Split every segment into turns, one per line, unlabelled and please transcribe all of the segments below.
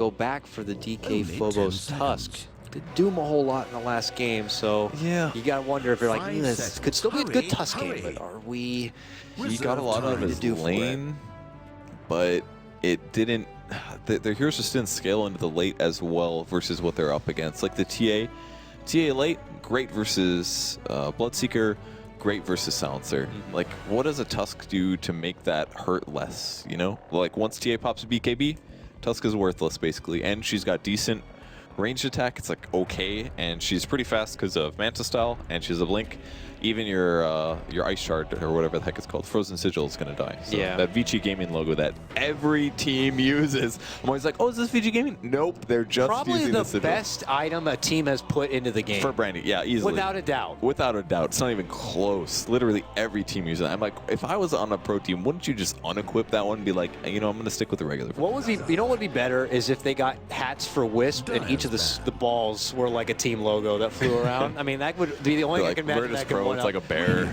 go back for the DK Phobos Tusk. Didn't do him a whole lot in the last game, so
yeah,
you gotta wonder if they're like, this could still be a good Tusk game, but are we?
He got a lot out of his lane, but it didn't. Their heroes just didn't scale into the late as well versus what they're up against. Like the TA late, great versus Bloodseeker, great versus Silencer. Like, what does a Tusk do to make that hurt less? You know, like once TA pops a BKB, Tusk is worthless basically, and she's got decent ranged attack. It's like okay, and she's pretty fast because of Manta style, and she's a blink. Even your Ice Shard or whatever the heck it's called, Frozen Sigil, is gonna die. So
yeah.
That Vici Gaming logo that every team uses. I'm always like, oh, is this Vici Gaming? Nope, they're just
probably
using
the best item a team has put into the game
for branding. Yeah, easily.
Without a doubt.
Without a doubt. It's not even close. Literally every team uses it. I'm like, if I was on a pro team, wouldn't you just unequip that one and be like, you know, I'm gonna stick with the regular.
What would be, you know, what would be better is if they got hats for Wisp and each of the balls were like a team logo that flew around. I mean, that would be the only thing I can imagine.
Virtus
that could
Pro, it's like a bear.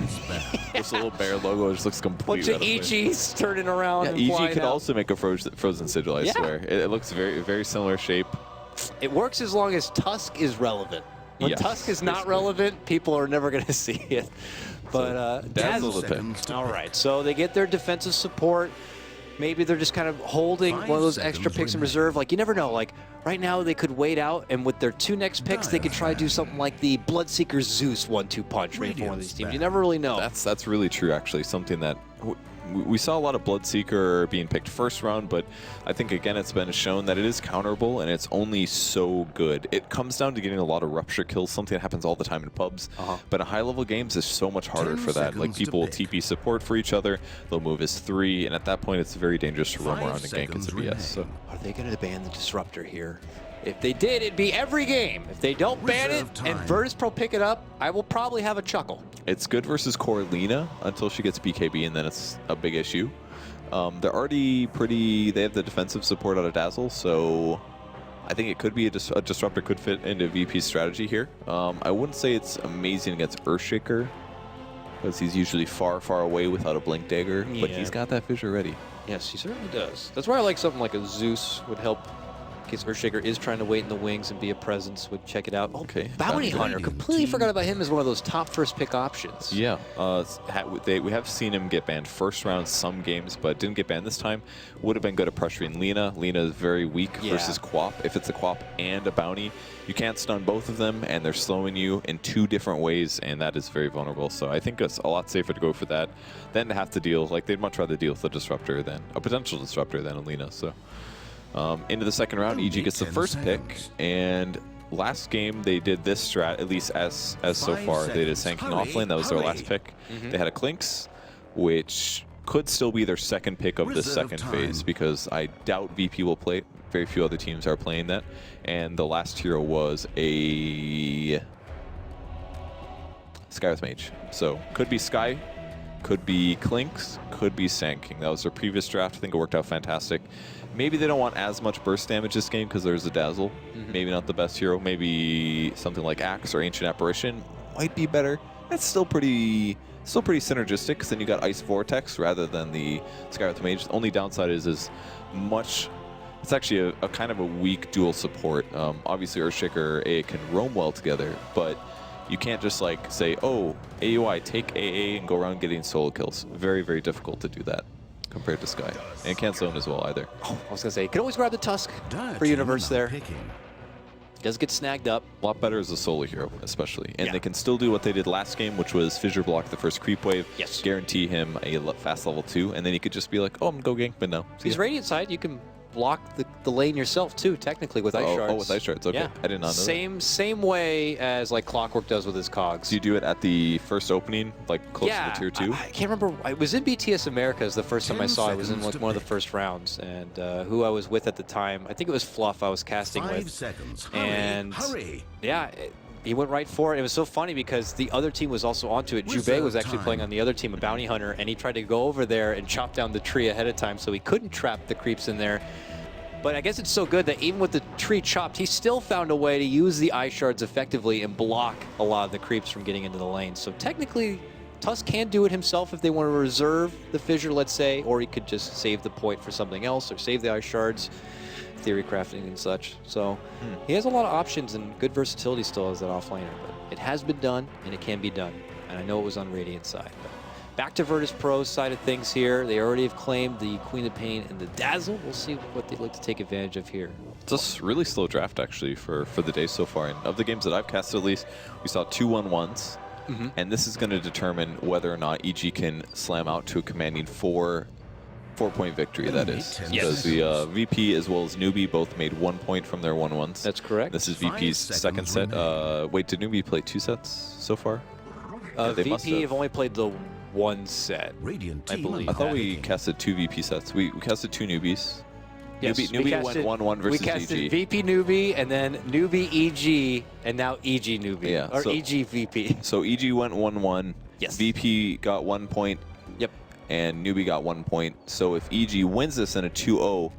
This
little bear logo just looks completely
bunch of EGs turning around.
Yeah,
and
EG could also make a frozen sigil, I swear. It looks very similar shape.
It works as long as Tusk is relevant. When Tusk is not relevant, people are never going to see it. But
Dazzle the pick.
All right, so they get their defensive support. Maybe they're just kind of holding one of those extra picks in reserve. Like, you never know. Like, right now they could wait out, and with their two next picks, they could try to do something like the Bloodseeker Zeus 1-2 punch right for one of these teams. You never really know.
That's really true, actually. Something that we saw a lot of Bloodseeker being picked first round, but I think, again, it's been shown that it is counterable, and it's only so good. It comes down to getting a lot of rupture kills, something that happens all the time in pubs, but in high-level games is so much harder for that. Like, people will TP support for each other, they'll move as 3, and at that point, it's very dangerous to roam around and gank as a BS. So.
Are they going to ban the Disruptor here? If they did, it'd be every game. If they don't ban it and Virtus Pro pick it up, I will probably have a chuckle.
It's good versus Coralina until she gets BKB, and then it's a big issue. They're already they have the defensive support out of Dazzle, so I think it could be a Disruptor could fit into VP's strategy here. I wouldn't say it's amazing against Earthshaker, because he's usually far away without a Blink Dagger, but he's got that fissure ready.
Yes, he certainly does. That's why I like something like a Zeus would help. In case Earthshaker is trying to wait in the wings and be a presence, would check it out.
Okay.
Bounty Hunter, completely forgot about him as one of those top first pick options.
Yeah, we have seen him get banned first round some games, but didn't get banned this time. Would have been good at pressuring Lina. Lina is very weak versus Quap. If it's a Quap and a Bounty, you can't stun both of them, and they're slowing you in 2 different ways, and that is very vulnerable. So I think it's a lot safer to go for that than to have to deal. Like, they'd much rather deal with a Disruptor than a potential Disruptor than a Lina. So. Into the second round, EG gets the first pick, and last game they did this strat, at least as so far. They did Sanking offlane, that was their last pick. They had a Clinks, which could still be their second pick of the second phase, because I doubt VP will play it. Very few other teams are playing that, and the last hero was a Skywrath Mage. So could be Sky, could be Clinks, could be Sanking. That was their previous draft. I think it worked out fantastic. Maybe they don't want as much burst damage this game because there's a Dazzle. Maybe not the best hero. Maybe something like Axe or Ancient Apparition might be better. That's still pretty synergistic, because then you got Ice Vortex rather than the Skywrath Mage. The only downside is much. It's actually a kind of a weak dual support. Obviously, Earthshaker AA can roam well together, but you can't just like say, oh, AUI, take AA and go around getting solo kills. Very difficult to do that compared to Sky. And can't zone as well either.
Oh, I was going to say, you can always grab the Tusk for Universe there. Does get snagged up.
A lot better as a solo hero, especially. And they can still do what they did last game, which was Fissure block the first creep wave, guarantee him a fast level 2, and then he could just be like, oh, I'm going to go gank, but no.
He's Radiant side, you can block the lane yourself too, technically, with Ice Shards.
Oh, with Ice Shards, okay. Yeah. I did not know
Same way as like Clockwork does with his cogs.
Do you do it at the first opening, like close to the tier 2?
I can't remember. I was in BTS Americas the first time I saw it. It was in like one of the first rounds, and who I was with at the time, I think it was Fluff I was casting with. And yeah, he went right for it. It was so funny because the other team was also onto it. Jubei was actually playing on the other team, a Bounty Hunter, and he tried to go over there and chop down the tree ahead of time so he couldn't trap the creeps in there. But I guess it's so good that even with the tree chopped, he still found a way to use the Ice Shards effectively and block a lot of the creeps from getting into the lane. So technically, Tusk can do it himself if they want to reserve the Fissure, let's say, or he could just save the point for something else or save the Ice Shards. theory crafting and such. So he has a lot of options and good versatility still as that offlaner. But it has been done, and it can be done. And I know it was on Radiant's side. But back to Virtus Pro's side of things here. They already have claimed the Queen of Pain and the Dazzle. We'll see what they'd like to take advantage of here.
It's a really slow draft, actually, for the day so far. And of the games that I've casted, at least, we saw 2 1-1s. And this is going to determine whether or not EG can slam out to a commanding 4-point victory, that is. Because the VP as well as Newbie both made 1 point from their 1-1s.
That's correct.
This is VP's second set. Wait, did Newbie play 2 sets so far?
VP have only played the 1 set, I believe.
I thought we casted 2 VP sets. We casted 2 Newbies.
Yes,
Newbie went 1-1 versus EG.
We casted VP Newbie, and then Newbie EG, and now EG Newbie.
Yeah,
or EG VP.
So EG went 1-1.
Yes.
VP got 1 point.
Yep.
And Newbie got 1 point. So if EG wins this in a 2-0,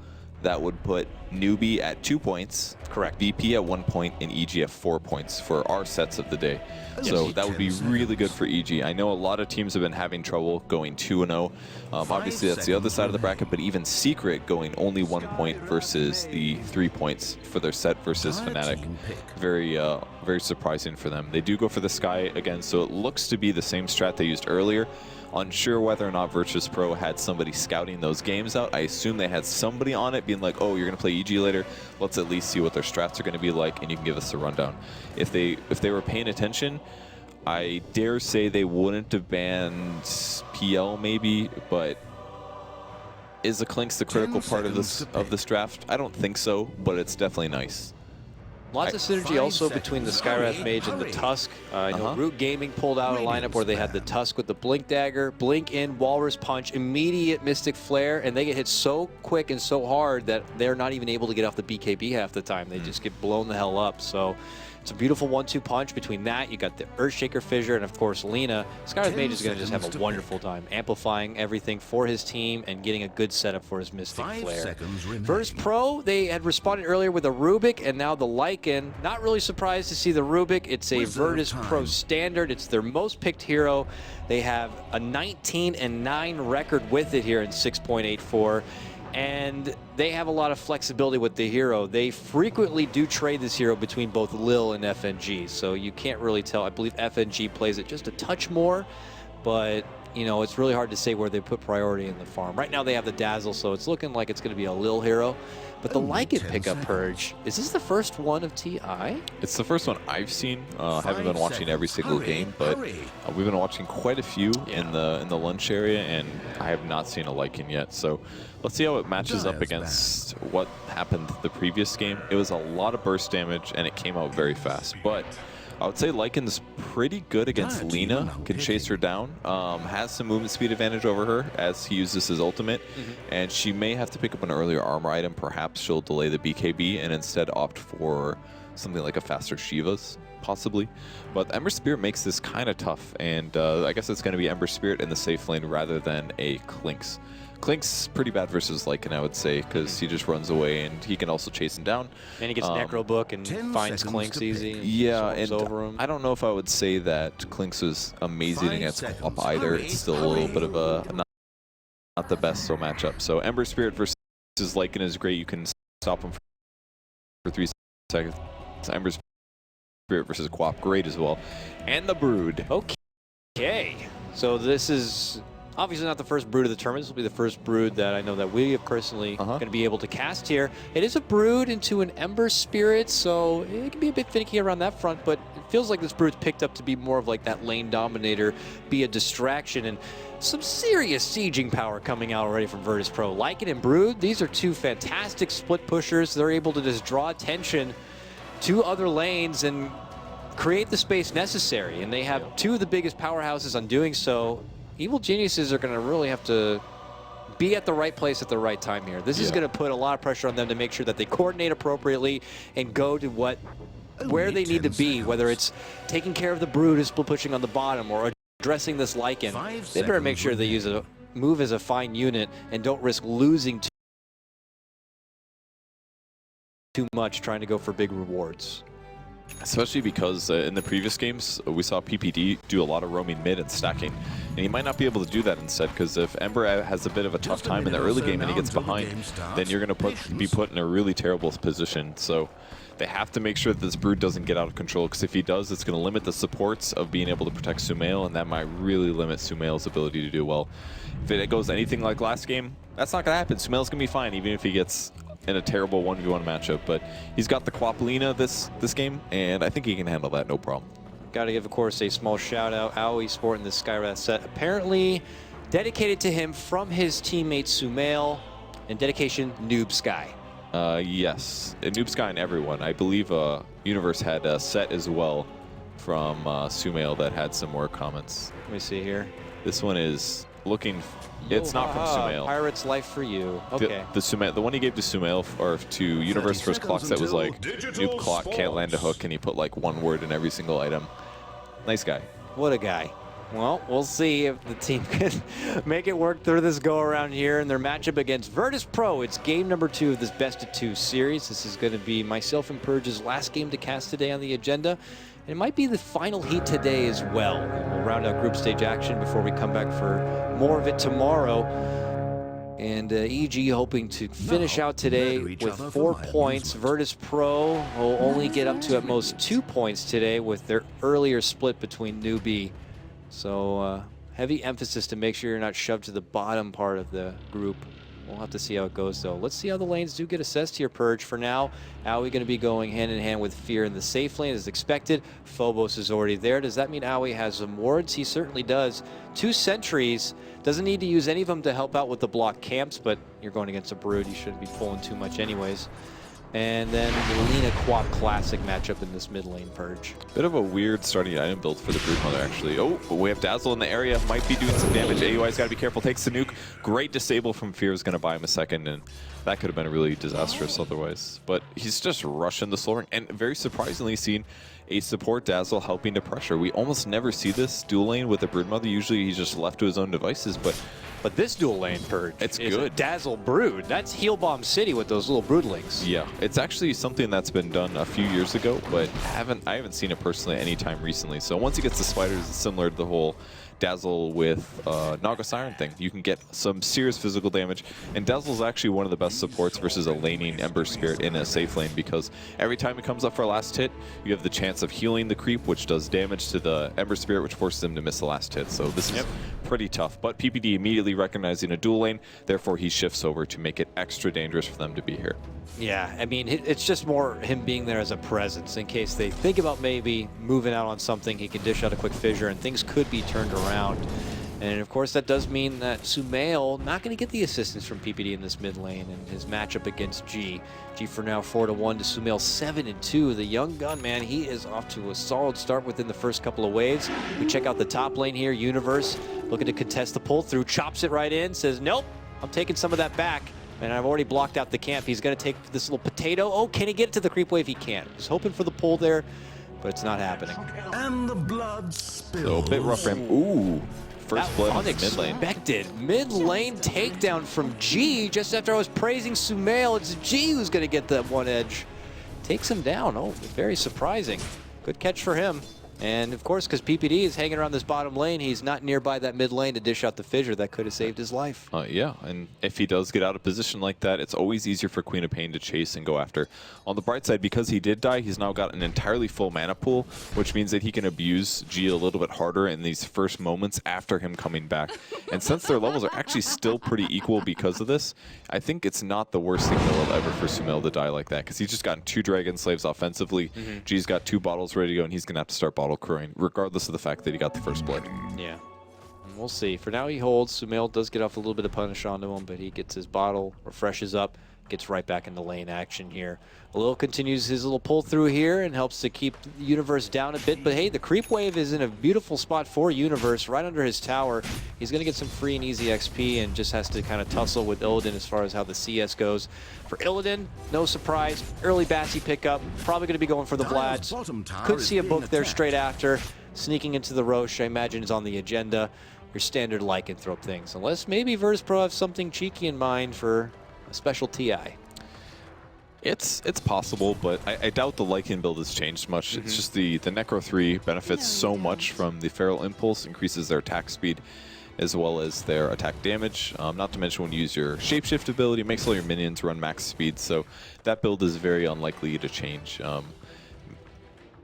that would put Newbie at 2 points.
Correct.
VP at 1 point and EG at 4 points for our sets of the day. So that would be really good for EG. I know a lot of teams have been having trouble going 2-0. Obviously, that's the other side of the bracket, but even Secret going only 1 point versus the 3 points for their set versus Fnatic. Very surprising for them. They do go for the Sky again, so it looks to be the same strat they used earlier. Unsure whether or not Virtus Pro had somebody scouting those games out. I assume they had somebody on it being like, oh, you're going to play EG later. Let's at least see what their strats are going to be like, and you can give us a rundown. If they were paying attention, I dare say they wouldn't have banned PL maybe, but is the Clinkz the critical part of this draft? I don't think so, but it's definitely nice.
Lots of synergy also between the Skywrath Mage and the Tusk. I know Root Gaming pulled out a lineup where they had the Tusk with the Blink Dagger, Blink in, Walrus Punch, immediate Mystic Flare, and they get hit so quick and so hard that they're not even able to get off the BKB half the time. They just get blown the hell up. So it's a beautiful 1-2 punch. Between that, you got the Earthshaker Fissure, and of course Lina. Skywrath Mage is going to just have a wonderful time, amplifying everything for his team and getting a good setup for his Mystic Flare. Virtus Pro, they had responded earlier with a Rubik, and now the Lycan. Not really surprised to see the Rubik. It's a Virtus Pro standard. It's their most picked hero. They have a 19-9 record with it here in 6.84. And they have a lot of flexibility with the hero. They frequently do trade this hero between both Lil and FNG, so you can't really tell. I believe FNG plays it just a touch more, but you know, it's really hard to say where they put priority in the farm. Right now they have the Dazzle, so it's looking like it's going to be a Lil hero. But the Lycan pickup Purge, is this the first one of TI?
It's the first one I've seen. I haven't been watching every single game, but we've been watching quite a few in the lunch area, and I have not seen a Lycan yet. So let's see how it matches up against what happened the previous game. It was a lot of burst damage, and it came out very fast. But I would say Lycan's pretty good against Lina, can chase her down, has some movement speed advantage over her as he uses his ultimate, and she may have to pick up an earlier armor item. Perhaps she'll delay the BKB and instead opt for something like a faster Shiva's, possibly. But Ember Spirit makes this kind of tough, and I guess it's going to be Ember Spirit in the safe lane rather than a Clinkz. Clinkz pretty bad versus Lycan, I would say, because he just runs away and he can also chase him down.
And he gets Necro Book and finds Clinkz easy. And
yeah, and
over him.
I don't know if I would say that Clinkz was amazing against Quap either. It's still a little bit of a not the best so matchup. So Ember Spirit versus Lycan is great. You can stop him for 3 seconds. Ember Spirit versus Quap, great as well. And the Brood.
Okay, so this is obviously not the first Brood of the tournament. This will be the first Brood that I know that we are personally going to be able to cast here. It is a Brood into an Ember Spirit, so it can be a bit finicky around that front, but it feels like this Brood's picked up to be more of like that lane dominator, be a distraction, and some serious sieging power coming out already from Virtus Pro. Lycan and Brood, these are two fantastic split pushers. They're able to just draw attention to other lanes and create the space necessary, and they have two of the biggest powerhouses on doing so. Evil Geniuses are going to really have to be at the right place at the right time here. This is going to put a lot of pressure on them to make sure that they coordinate appropriately and go to where they need to be, whether it's taking care of the Brood and split pushing on the bottom or addressing this Lycan. They better make sure they move as a fine unit and don't risk losing too much trying to go for big rewards.
Especially because in the previous games, we saw PPD do a lot of roaming mid and stacking. And he might not be able to do that instead, because if Ember has a bit of a tough time in the early game and he gets behind, then you're going to be put in a really terrible position. So they have to make sure that this Brood doesn't get out of control, because if he does, it's going to limit the supports of being able to protect Sumail, and that might really limit Sumail's ability to do well. If it goes anything like last game, that's not going to happen. Sumail's going to be fine, even if he gets in a terrible 1v1 matchup, but he's got the Quaplina this game, and I think he can handle that no problem.
Got to give, of course, a small shout out. Aoi sporting the Skywrath set, apparently dedicated to him from his teammate Sumail, and dedication Noob Sky.
Yes, Noob Sky and everyone. I believe Universe had a set as well from Sumail that had some more comments.
Let me see here.
This one is looking. It's not from Sumail.
Pirate's Life for you. Okay.
The one he gave to Sumail or to Universe for his clocks, that was like, noob clock can't land a hook, and he put like one word in every single item. Nice guy.
What a guy. Well, we'll see if the team can make it work through this go-around here in their matchup against Virtus Pro. It's game number 2 of this best-of-2 series. This is going to be myself and Purge's last game to cast today on the agenda. And it might be the final heat today as well. We'll round out group stage action before we come back for more of it tomorrow. And EG hoping to finish out today with 4 points. Virtus Pro will only get up to at most 2 points today with their earlier split between Newbie. So heavy emphasis to make sure you're not shoved to the bottom part of the group. We'll have to see how it goes, though. Let's see how the lanes do get assessed here, Purge. For now, Aoi going to be going hand-in-hand with Fear in the safe lane, as expected. Phobos is already there. Does that mean Aoi has some wards? He certainly does. 2 sentries. Doesn't need to use any of them to help out with the block camps, but you're going against a Brood. You shouldn't be pulling too much anyways. And then the Lina Quap Classic matchup in this mid lane, Purge.
Bit of a weird starting item build for the Brood Mother, actually. Oh, but we have Dazzle in the area. Might be doing some damage. AUI's got to be careful. Takes the nuke. Great disable from Fear. Is going to buy him a second, and that could have been really disastrous otherwise. But he's just rushing the Soul Ring, and very surprisingly seen a support Dazzle helping to pressure. We almost never see this dual lane with the Brood Mother. Usually he's just left to his own devices, but
this dual lane, Purge,
it's good.
Dazzle Brood. That's Heal Bomb City with those little Broodlings.
Yeah, it's actually something that's been done a few years ago, but I haven't seen it personally anytime recently. So once he gets the spiders, it's similar to the whole Dazzle with Naga Siren thing. You can get some serious physical damage, and Dazzle is actually one of the best supports versus a laning Ember Spirit in a safe lane, because every time it comes up for a last hit, you have the chance of healing the creep, which does damage to the Ember Spirit, which forces him to miss the last hit. So this is pretty tough, but PPD immediately recognizing a dual lane, therefore he shifts over to make it extra dangerous for them to be here.
Yeah, I mean, it's just more him being there as a presence in case they think about maybe moving out on something. He can dish out a quick fissure and things could be turned around. And of course, that does mean that Sumail not going to get the assistance from PPD in this mid lane in his matchup against G. G for now 4-1 to Sumail 7-2. The young gun, man, he is off to a solid start within the first couple of waves. We check out the top lane here. Universe looking to contest the pull through, chops it right in, says, nope, I'm taking some of that back. And I've already blocked out the camp. He's going to take this little potato. Oh, can he get it to the creep wave? He can't. He's hoping for the pull there, but it's not happening.
And the blood spills.
So a bit rough for him. Ooh, first blood on the mid lane.
Unexpected mid-lane takedown from G. Just after I was praising Sumail, it's G who's going to get that one edge. Takes him down. Oh, very surprising. Good catch for him. And of course, because PPD is hanging around this bottom lane, he's not nearby that mid lane to dish out the fissure that could have saved his life.
Yeah, and if he does get out of position like that, it's always easier for Queen of Pain to chase and go after. On the bright side, because he did die, he's now got an entirely full mana pool, which means that he can abuse G a little bit harder in these first moments after him coming back. And since their levels are actually still pretty equal because of this, I think it's not the worst thing in the world ever for Sumail to die like that, because he's just gotten 2 Dragon Slaves offensively. G's got 2 bottles ready to go, and he's going to have to start bottle crewing, regardless of the fact that he got the first blood.
Yeah. And we'll see. For now, he holds. Sumail does get off a little bit of punish onto him, but he gets his bottle, refreshes up, gets right back into lane action here. Lil continues his little pull through here and helps to keep the Universe down a bit. But hey, the creep wave is in a beautiful spot for Universe, right under his tower. He's going to get some free and easy XP and just has to kind of tussle with Illidan as far as how the CS goes. For Illidan, no surprise, early Bassy pickup, probably going to be going for the Vlads. Could see a book there straight after. Sneaking into the Roche, I imagine, is on the agenda. Your standard lycanthrope things. Unless maybe Virtus Pro have something cheeky in mind for a special TI.
It's possible, but I doubt the Lycan build has changed much. It's just the Necro 3 benefits so much from the Feral Impulse, increases their attack speed as well as their attack damage. Not to mention when you use your Shapeshift ability, it makes all your minions run max speed, so that build is very unlikely to change.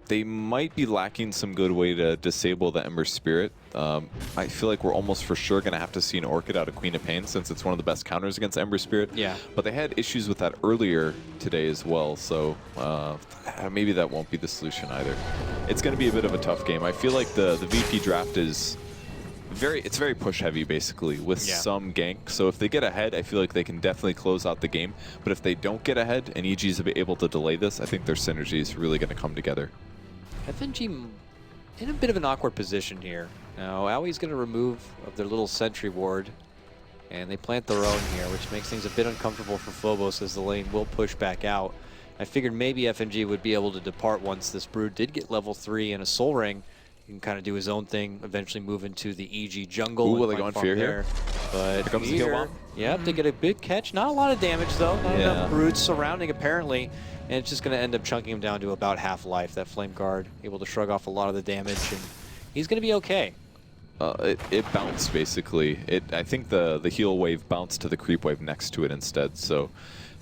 They might be lacking some good way to disable the Ember Spirit. I feel like we're almost for sure going to have to see an Orchid out of Queen of Pain since it's one of the best counters against Ember Spirit.
Yeah.
But they had issues with that earlier today as well, so maybe that won't be the solution either. It's going to be a bit of a tough game. I feel like the VP draft is it's very push heavy basically with some gank. So if they get ahead, I feel like they can definitely close out the game. But if they don't get ahead and EG is able to delay this, I think their synergy is really going to come together.
FNG in a bit of an awkward position here. Now, Aui's going to remove of their little sentry ward, and they plant their own here, which makes things a bit uncomfortable for Phobos as the lane will push back out. I figured maybe FNG would be able to depart once this Brood did get level 3 and a Soul Ring. He can kind of do his own thing, eventually move into the EG jungle.
Ooh, will they go on Fear here?
But
here comes the kill bomb.
Yep, they get a big catch. Not a lot of damage, though. Not enough Broods surrounding, apparently. And it's just going to end up chunking him down to about half life. That Flame Guard able to shrug off a lot of the damage, and he's going to be okay.
It bounced, basically. I think the heal wave bounced to the creep wave next to it instead, so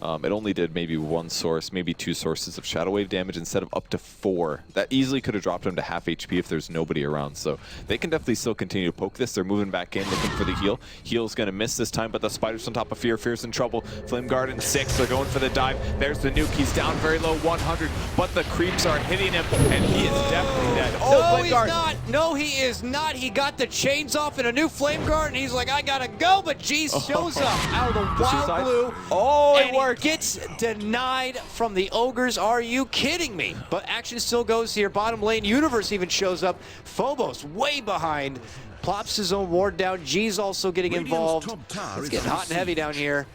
it only did maybe one source, maybe 2 sources of Shadow Wave damage instead of up to 4. That easily could have dropped him to half HP if there's nobody around, so they can definitely still continue to poke this. They're moving back in, looking for the heal. Heal's going to miss this time, but the Spider's on top of Fear. Fear's in trouble. Flame Guard in 6. They're going for the dive. There's the nuke. He's down very low, 100, but the creeps are hitting him, and he is definitely dead.
Oh, no, Flame Guard. Not. No, he is not. He got the chains off in a new Flame Guard, and he's like, I gotta go, but Jeez shows up out of the wild blue.
Oh, it
and
worked.
He gets denied from the Ogres. Are you kidding me? But action still goes here. Bottom lane, Universe even shows up. Phobos way behind. Plops his own ward down. Jeez also getting involved. It's getting hot and heavy down here.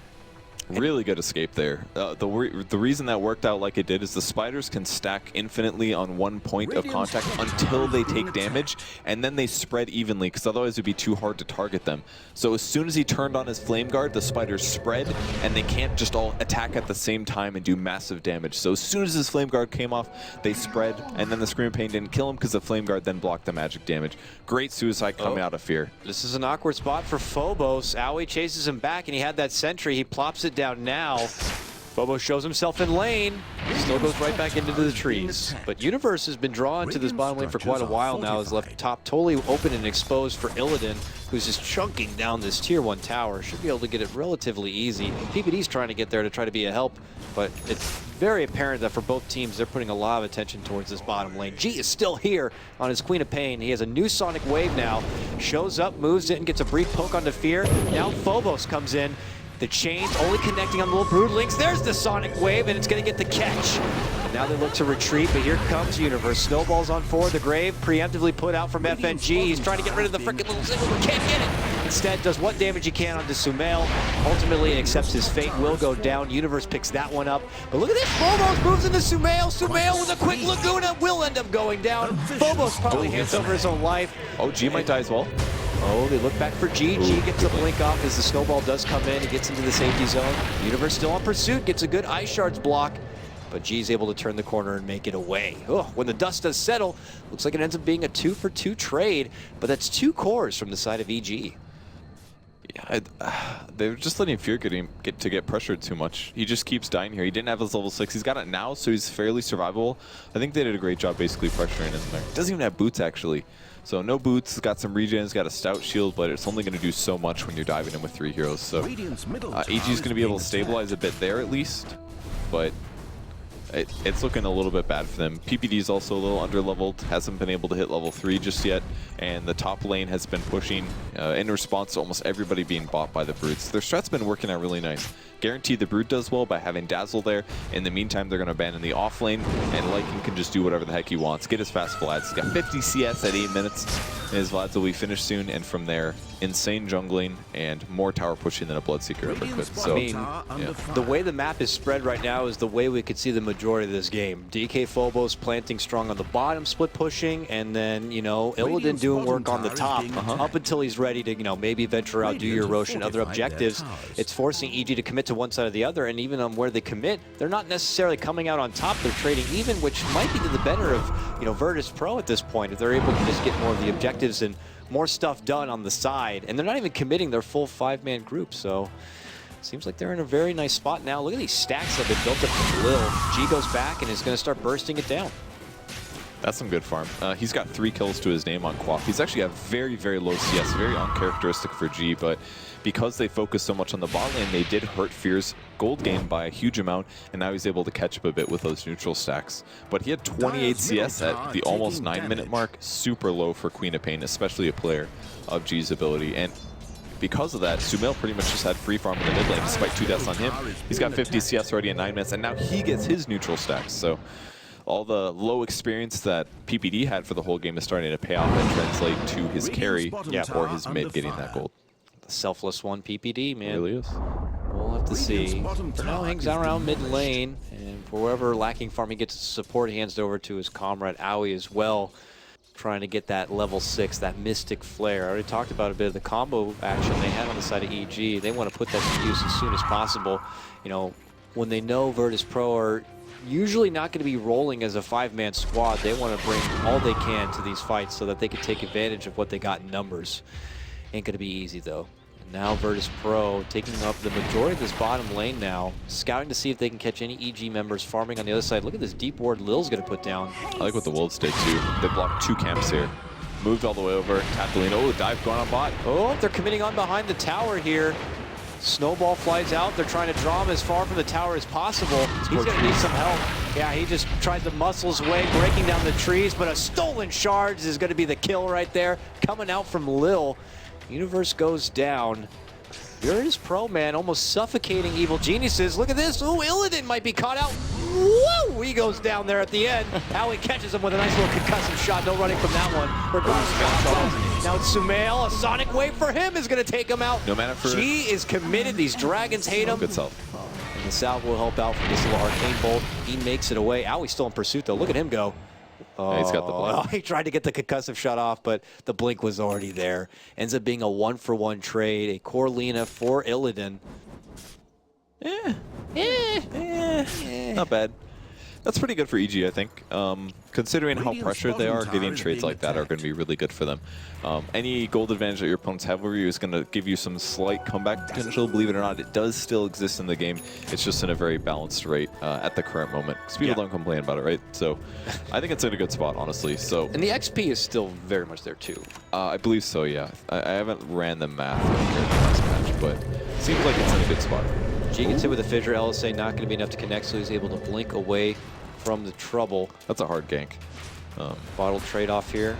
Really good escape there. The reason that worked out like it did is the Spiders can stack infinitely on one point of contact until they take damage, and then they spread evenly, because otherwise it would be too hard to target them. So as soon as he turned on his Flame Guard, the Spiders spread, and they can't just all attack at the same time and do massive damage. So as soon as his Flame Guard came off, they spread, and then the Scream of Pain didn't kill him because the Flame Guard then blocked the magic damage. Great suicide coming out of Fear.
This is an awkward spot for Phobos. Aui chases him back, and he had that sentry. He plops it down now. Phobos shows himself in lane. Still goes right back into the trees. But Universe has been drawn to this bottom lane for quite a while now. Is left top totally open and exposed for Illidan, who's just chunking down this tier 1 tower. Should be able to get it relatively easy. PPD's trying to get there to try to be a help, but it's very apparent that for both teams, they're putting a lot of attention towards this bottom lane. G is still here on his Queen of Pain. He has a new Sonic Wave now. Shows up, moves it, and gets a brief poke onto Fear. Now Phobos comes in. The chains only connecting on the little Broodlings. There's the Sonic Wave, and it's going to get the catch. And now they look to retreat, but here comes Universe. Snowballs on 4. The Grave preemptively put out from FNG. He's trying to get rid of the frickin' little Sigil, but can't get it. Instead, does what damage he can onto Sumail. Ultimately, accepts his fate, will go down. Universe picks that one up. But look at this. Phobos moves into Sumail. Sumail with a quick Laguna will end up going down. Phobos probably hands over his own life.
Oh, G might die as well.
Oh, they look back for G. G gets the blink off as the snowball does come in. He gets into the safety zone. Universe still on pursuit, gets a good Ice Shards block, but G's able to turn the corner and make it away. Oh, when the dust does settle, looks like it ends up being a 2-for-2 trade, but that's 2 cores from the side of EG.
Yeah, they're just letting Fear get pressured too much. He just keeps dying here. He didn't have his level 6. He's got it now, so he's fairly survivable. I think they did a great job basically pressuring him there. Doesn't even have boots, actually. So no boots, got some regens, got a stout shield, but it's only going to do so much when you're diving in with 3 heroes. So AG is going to be able to stabilize a bit there at least, but it's looking a little bit bad for them. PPD is also a little under-leveled, hasn't been able to hit level 3 just yet, and the top lane has been pushing in response to almost everybody being bought by the Broods. Their strat's been working out really nice. Guaranteed the Brood does well by having Dazzle there. In the meantime, they're going to abandon the off lane, and Lycan can just do whatever the heck he wants. Get his fast Vlads. He's got 50 CS at 8 minutes, and his Vlads will be finished soon, and from there, insane jungling and more tower pushing than a Bloodseeker ever could. So,
I mean, the way the map is spread right now is the way we could see the majority of this game. DK Phobos planting strong on the bottom, split pushing, and then, you know, Illidan doing work on the top up until he's ready to, you know, maybe venture out, do your Roshan, other objectives. It's forcing EG to commit to one side or the other, and even on where they commit, they're not necessarily coming out on top. They're trading even, which might be to the better of, you know, Virtus Pro at this point, if they're able to just get more of the objectives and more stuff done on the side. And they're not even committing their full 5-man group, so seems like they're in a very nice spot now. Look at these stacks that have been built up from Lil. G goes back and is going to start bursting it down.
That's some good farm. He's got 3 kills to his name on Quap. He's actually got very, very low CS, very uncharacteristic for G, but because they focus so much on the bot lane, they did hurt Fear's gold gain by a huge amount, and now he's able to catch up a bit with those neutral stacks. But he had 28 CS at the almost 9-minute mark, super low for Queen of Pain, especially a player of G's ability. And because of that, Sumail pretty much just had free farm in the mid lane despite 2 deaths on him. He's got 50 CS already in 9 minutes, and now he gets his neutral stacks. So all the low experience that PPD had for the whole game is starting to pay off and translate to his carry or his mid getting that gold.
The selfless one, PPD, man.
It really is.
We'll have to see. For now, hangs out around mid lane, and for wherever lacking farm, he gets support hands over to his comrade Aui as well, trying to get that level 6, that Mystic Flare. I already talked about a bit of the combo action they had on the side of EG. They want to put that to use as soon as possible. You know, when they know Virtus Pro are usually not going to be rolling as a 5-man squad, they want to bring all they can to these fights so that they can take advantage of what they got in numbers. Ain't going to be easy, though. Now Virtus Pro taking up the majority of this bottom lane now, scouting to see if they can catch any EG members farming on the other side. Look at this deep ward Lil's going to put down.
I like what the Wolves did too. They blocked 2 camps here. Moved all the way over. Catalina, oh, dive going on bot.
Oh, they're committing on behind the tower here. Snowball flies out. They're trying to draw him as far from the tower as possible. He's going to need some help. Yeah, he just tried to muscle his way, breaking down the trees, but a stolen shards is going to be the kill right there. Coming out from Lil. Universe goes down. Virtus Pro, man, almost suffocating Evil Geniuses. Look at this. Ooh, Illidan might be caught out. Woo! He goes down there at the end. Howie catches him with a nice little concussive shot. No running from that one. Now it's Sumail. A Sonic Wave for him is going to take him out.
No matter for...
G is committed. These dragons hate him.
Good self.
And the salve will help out from this little arcane bolt. He makes it away. Howie's still in pursuit, though. Look at him go. Oh,
yeah, he's got the blink.
He tried to get the concussive shot off, but the blink was already there. Ends up being a 1-for-1 trade. A Corlina for Illidan.
Not bad. That's pretty good for EG, I think. Considering how pressured they are, getting trades like that are going to be really good for them. Any gold advantage that your opponents have over you is going to give you some slight comeback potential. Believe it or not, it does still exist in the game. It's just in a very balanced rate at the current moment. Because people don't complain about it, right? So I think it's in a good spot, honestly. So
and the XP is still very much there, too.
I believe so, yeah. I haven't ran the math compared to the last match, but it seems like it's in a good spot.
G gets hit with a fissure. LSA not going to be enough to connect, so he's able to blink away from the trouble.
That's a hard gank.
Bottle trade-off here.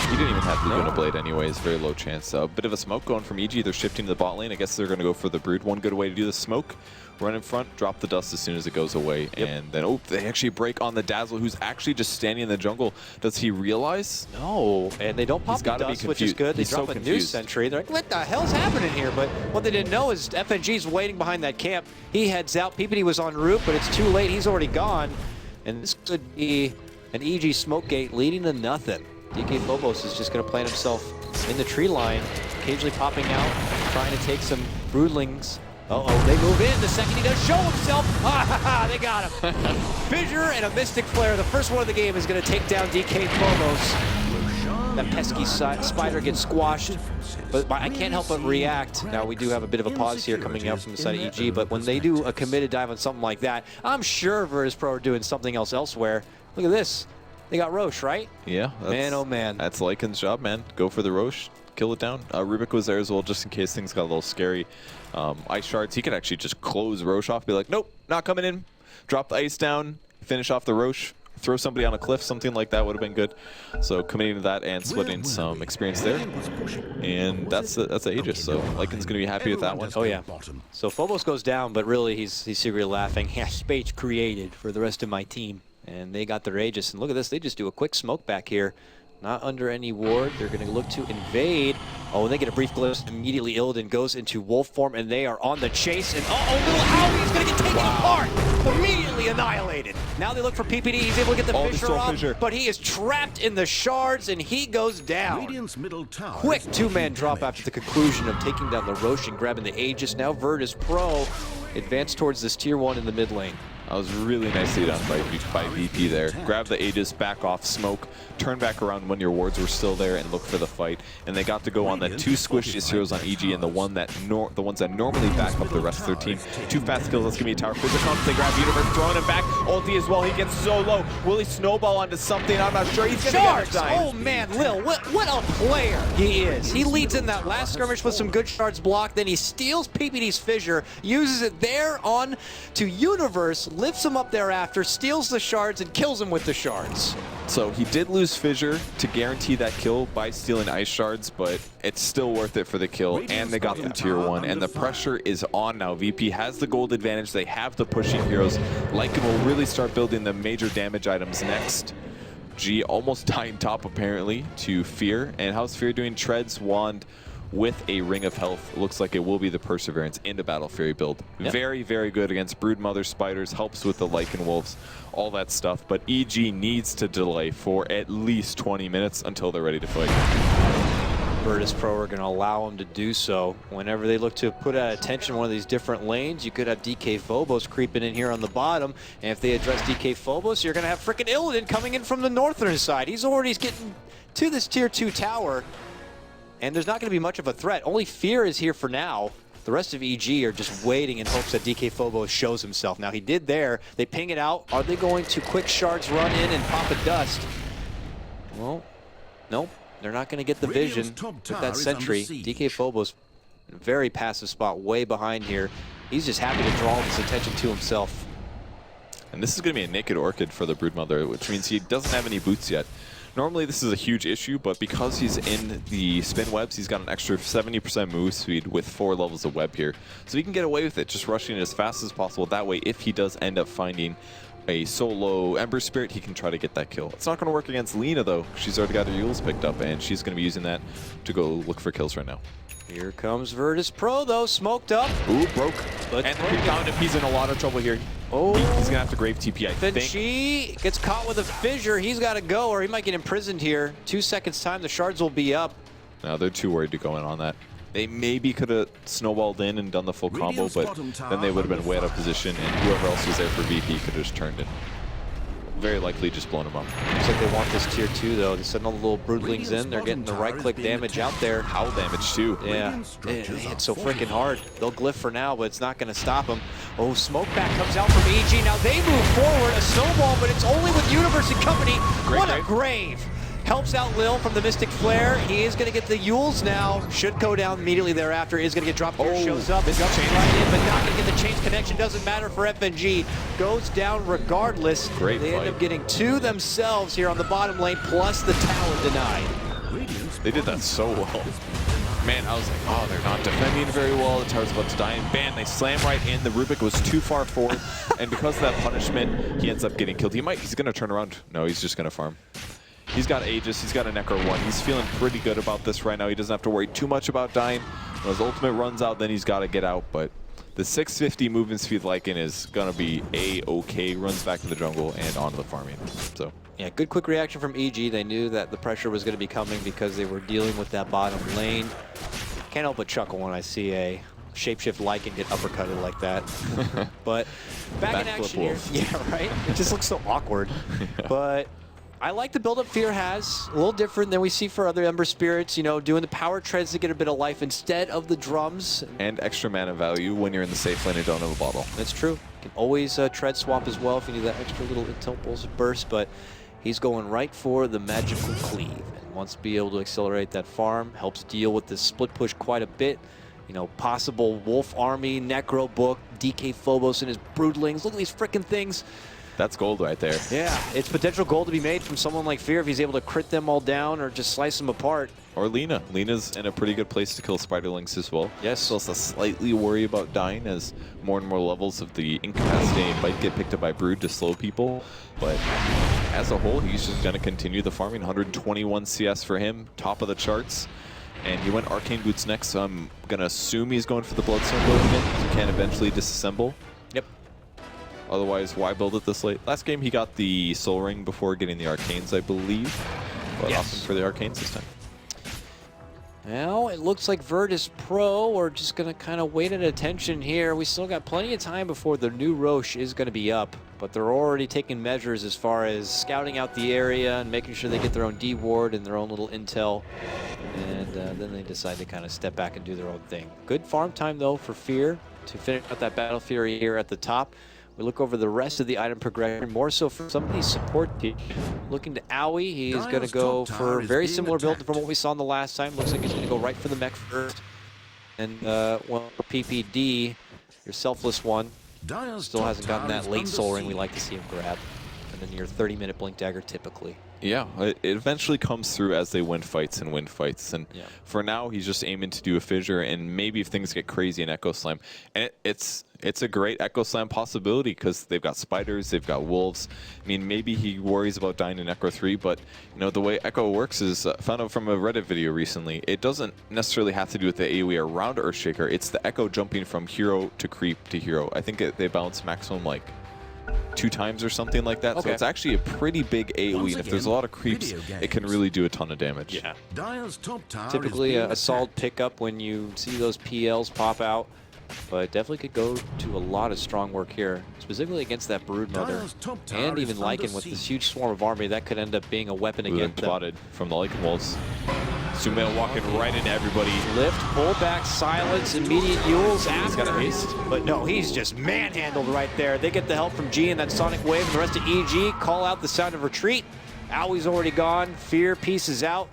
He didn't even have Laguna Blade anyways, very low chance. A bit of a smoke going from EG. They're shifting to the bot lane. I guess they're going to go for the Brood. One good way to do the smoke. Run in front, drop the dust as soon as it goes away. And then, oh, they actually break on the Dazzle, who's actually just standing in the jungle. Does he realize?
No, and they don't pop the dust, which is good. They drop a new sentry. They're like, what the hell's happening here? But what they didn't know is FNG's waiting behind that camp. He heads out. PPD was en route, but it's too late. He's already gone. And this could be an EG smoke gate leading to nothing. DK Phobos is just going to plant himself in the tree line, occasionally popping out, trying to take some broodlings. Uh-oh, they move in the second he does show himself. Ah, they got him. Fissure and a Mystic Flare. The first one of the game is going to take down DK Phobos. That pesky spider gets squashed, but I can't help but react. Now, we do have a bit of a pause here coming out from the side of EG, but when they do a committed dive on something like that, I'm sure Virtus Pro are doing something else elsewhere. Look at this. They got Roche, right?
Yeah.
Man, oh man.
That's Lycan's job, man. Go for the Roche. Kill it down. Rubik was there as well, just in case things got a little scary. Ice Shards, he could actually just close Roche off, be like, nope, not coming in. Drop the ice down, finish off the Roche, throw somebody on a cliff, something like that would have been good. So committing to that and splitting some experience there. And that's Aegis, so Lycan's going to be happy with that one.
Oh, yeah. So Phobos goes down, but really he's secretly laughing. Yeah, space created for the rest of my team. And they got their Aegis. And look at this, they just do a quick smoke back here. Not under any ward. They're going to look to invade. Oh, and they get a brief glimpse. Immediately, Illidan goes into wolf form, and they are on the chase. And uh-oh, little Howie is going to get taken apart. Immediately annihilated. Now they look for PPD. He's able to get the Fissure off, but he is trapped in the shards, and he goes down. Quick 2-man drop after the conclusion of taking down the Roche and grabbing the Aegis. Now Virtus Pro advance towards this tier 1 in the mid lane.
That was really nicely done by VP there. Grab the Aegis, back off, smoke, turn back around when your wards were still there and look for the fight. And they got to go on the 2 squishiest heroes on EG and the ones that normally back up the rest of their team. 2 fast kills, that's gonna be a tower. Physical, they grab Universe, throwing him back. Ulti as well, he gets so low. Will he snowball onto something? I'm not sure. He's gonna get
Shards! Oh man, Lil, what a player he is. He leads in that last skirmish with some good Shards block, then he steals PPD's Fissure, uses it there on to Universe, lifts him up thereafter, steals the Shards, and kills him with the Shards.
So he did lose Fissure to guarantee that kill by stealing Ice Shards, but it's still worth it for the kill, and they got the tier 1, and the pressure is on now. VP has the gold advantage, they have the pushing heroes. Lycan will really start building the major damage items next. G almost dying top apparently to Fear, and how's Fear doing? Treads Wand with a Ring of Health. It looks like it will be the Perseverance into Battle Fury build. Yep. Very, very good against Broodmother Spiders, helps with the Lycan Wolves, all that stuff. But EG needs to delay for at least 20 minutes until they're ready to fight.
Virtus Pro are going to allow them to do so. Whenever they look to put attention in one of these different lanes, you could have DK Phobos creeping in here on the bottom. And if they address DK Phobos, you're going to have frickin' Illidan coming in from the northern side. He's already getting to this tier 2 tower. And there's not going to be much of a threat. Only Fear is here for now. The rest of EG are just waiting in hopes that DK Phobos shows himself. Now he did there. They ping it out. Are they going to quick Shards run in and pop a dust? Well, nope. They're not going to get the vision with that sentry. DK Phobos, very passive spot, way behind here. He's just happy to draw this attention to himself.
And this is going to be a naked Orchid for the Broodmother, which means he doesn't have any boots yet. Normally this is a huge issue, but because he's in the spin webs, he's got an extra 70% move speed with 4 levels of web here. So he can get away with it, just rushing it as fast as possible. That way, if he does end up finding a solo Ember Spirit, he can try to get that kill. It's not going to work against Lina though. She's already got her Euls picked up, and she's going to be using that to go look for kills right now.
Here comes Virtus Pro though, smoked up.
Ooh, broke. And found him. He's in a lot of trouble here.
Oh,
he's going to have to Grave TP, I think.
She gets caught with a Fissure. He's got to go, or he might get imprisoned here. 2 seconds time, the Shards will be up.
No, they're too worried to go in on that. They maybe could have snowballed in and done the full combo, but then they would have been way out of position, and whoever else was there for VP could have just turned in. Very likely just blown him up.
Looks like they want this tier 2 though. They're sending all the little broodlings in. They're getting the right-click damage out there.
Howl damage too.
Yeah, they hit so freaking hard. They'll glyph for now, but it's not going to stop them. Oh, Smokeback comes out from EG. Now they move forward, a snowball, but it's only with Universe and company. What a grave. Helps out Lil from the Mystic Flare. He is going to get the Euls now. Should go down immediately thereafter. Is going to get dropped here. Shows up. Jumps right in, but not going to get the chain connection. Doesn't matter for FNG. Goes down regardless.
Great
They
fight.
end up getting 2 themselves here on the bottom lane, plus the tower denied.
They did that so well. Man, I was like, oh, they're not defending very well. The tower's about to die, and bam, they slam right in. The Rubik was too far forward, and because of that punishment, he ends up getting killed. He's going to turn around. No, he's just going to farm. He's got Aegis, he's got a Necro 1. He's feeling pretty good about this right now. He doesn't have to worry too much about dying. When his ultimate runs out, then he's got to get out. But the 650 movement speed Lycan is going to be A-okay. Runs back to the jungle and onto the farming. So
yeah, good quick reaction from EG. They knew that the pressure was going to be coming because they were dealing with that bottom lane. Can't help but chuckle when I see a shapeshift Lycan get uppercutted like that. But back in action here. Yeah, right? It just looks so awkward. Yeah. But I like the build-up Fear has. A little different than we see for other Ember Spirits, you know, doing the power treads to get a bit of life instead of the drums.
And extra mana value when you're in the safe lane and don't have a bottle.
That's true. You can always tread swap as well if you need that extra little impulse burst, but he's going right for the magical cleave. And wants to be able to accelerate that farm, helps deal with the split push quite a bit. You know, possible Wolf Army, Necro Book, DK Phobos and his Broodlings. Look at these freaking things.
That's gold right there.
Yeah, it's potential gold to be made from someone like Fear if he's able to crit them all down or just slice them apart.
Or Lina. Lina's in a pretty good place to kill Spiderlings as well.
Yes.
Still has to slightly worry about dying as more and more levels of the incapacitating bite get picked up by Brood to slow people. But as a whole, he's just going to continue the farming. 121 CS for him, top of the charts. And he went Arcane Boots next, so I'm going to assume he's going for the Bloodstone Blade again. He can eventually disassemble.
Yep.
Otherwise, why build it this late? Last game, he got the Soul Ring before getting the Arcanes, I believe. But
yes.
Opting for the Arcanes this time.
Well, it looks like Virtus Pro are just going to kind of wait at attention here. We still got plenty of time before the new Roche is going to be up, but they're already taking measures as far as scouting out the area and making sure they get their own D ward and their own little intel. And then they decide to kind of step back and do their own thing. Good farm time, though, for Fear to finish out that Battle Fury here at the top. We look over the rest of the item progression, more so for some of these support teams. Looking to Owie, he's going to go for a very similar build from what we saw in the last time. Looks like he's going to go right for the mech first. And one for PPD, your selfless one, still hasn't gotten that late soul ring we like to see him grab. And then your 30-minute blink dagger typically.
Yeah, it eventually comes through as they win fights. And for now, he's just aiming to do a fissure, and maybe if things get crazy in Echo Slam. And it's a great Echo Slam possibility because they've got spiders, they've got wolves. I mean, maybe he worries about dying in Echo 3, but you know the way Echo works is, found out from a Reddit video recently, it doesn't necessarily have to do with the AoE around Earthshaker. It's the Echo jumping from hero to creep to hero. I think they bounce maximum like 2 times or something like that. Okay. So it's actually a pretty big AoE, and if there's a lot of creeps, it can really do a ton of damage.
Yeah. Typically a solid pickup when you see those PLs pop out, but definitely could go to a lot of strong work here, specifically against that Broodmother, and even Lycan with this huge swarm of army. That could end up being a weapon against them.
Spotted from the Lycan Wolves. Sumail walking right into everybody.
Lift, pull back, silence, immediate Yules after. He's got a haste. But no, he's just manhandled right there. They get the help from G and that Sonic Wave, and the rest of EG call out the sound of retreat. Owie's already gone. Fear pieces out.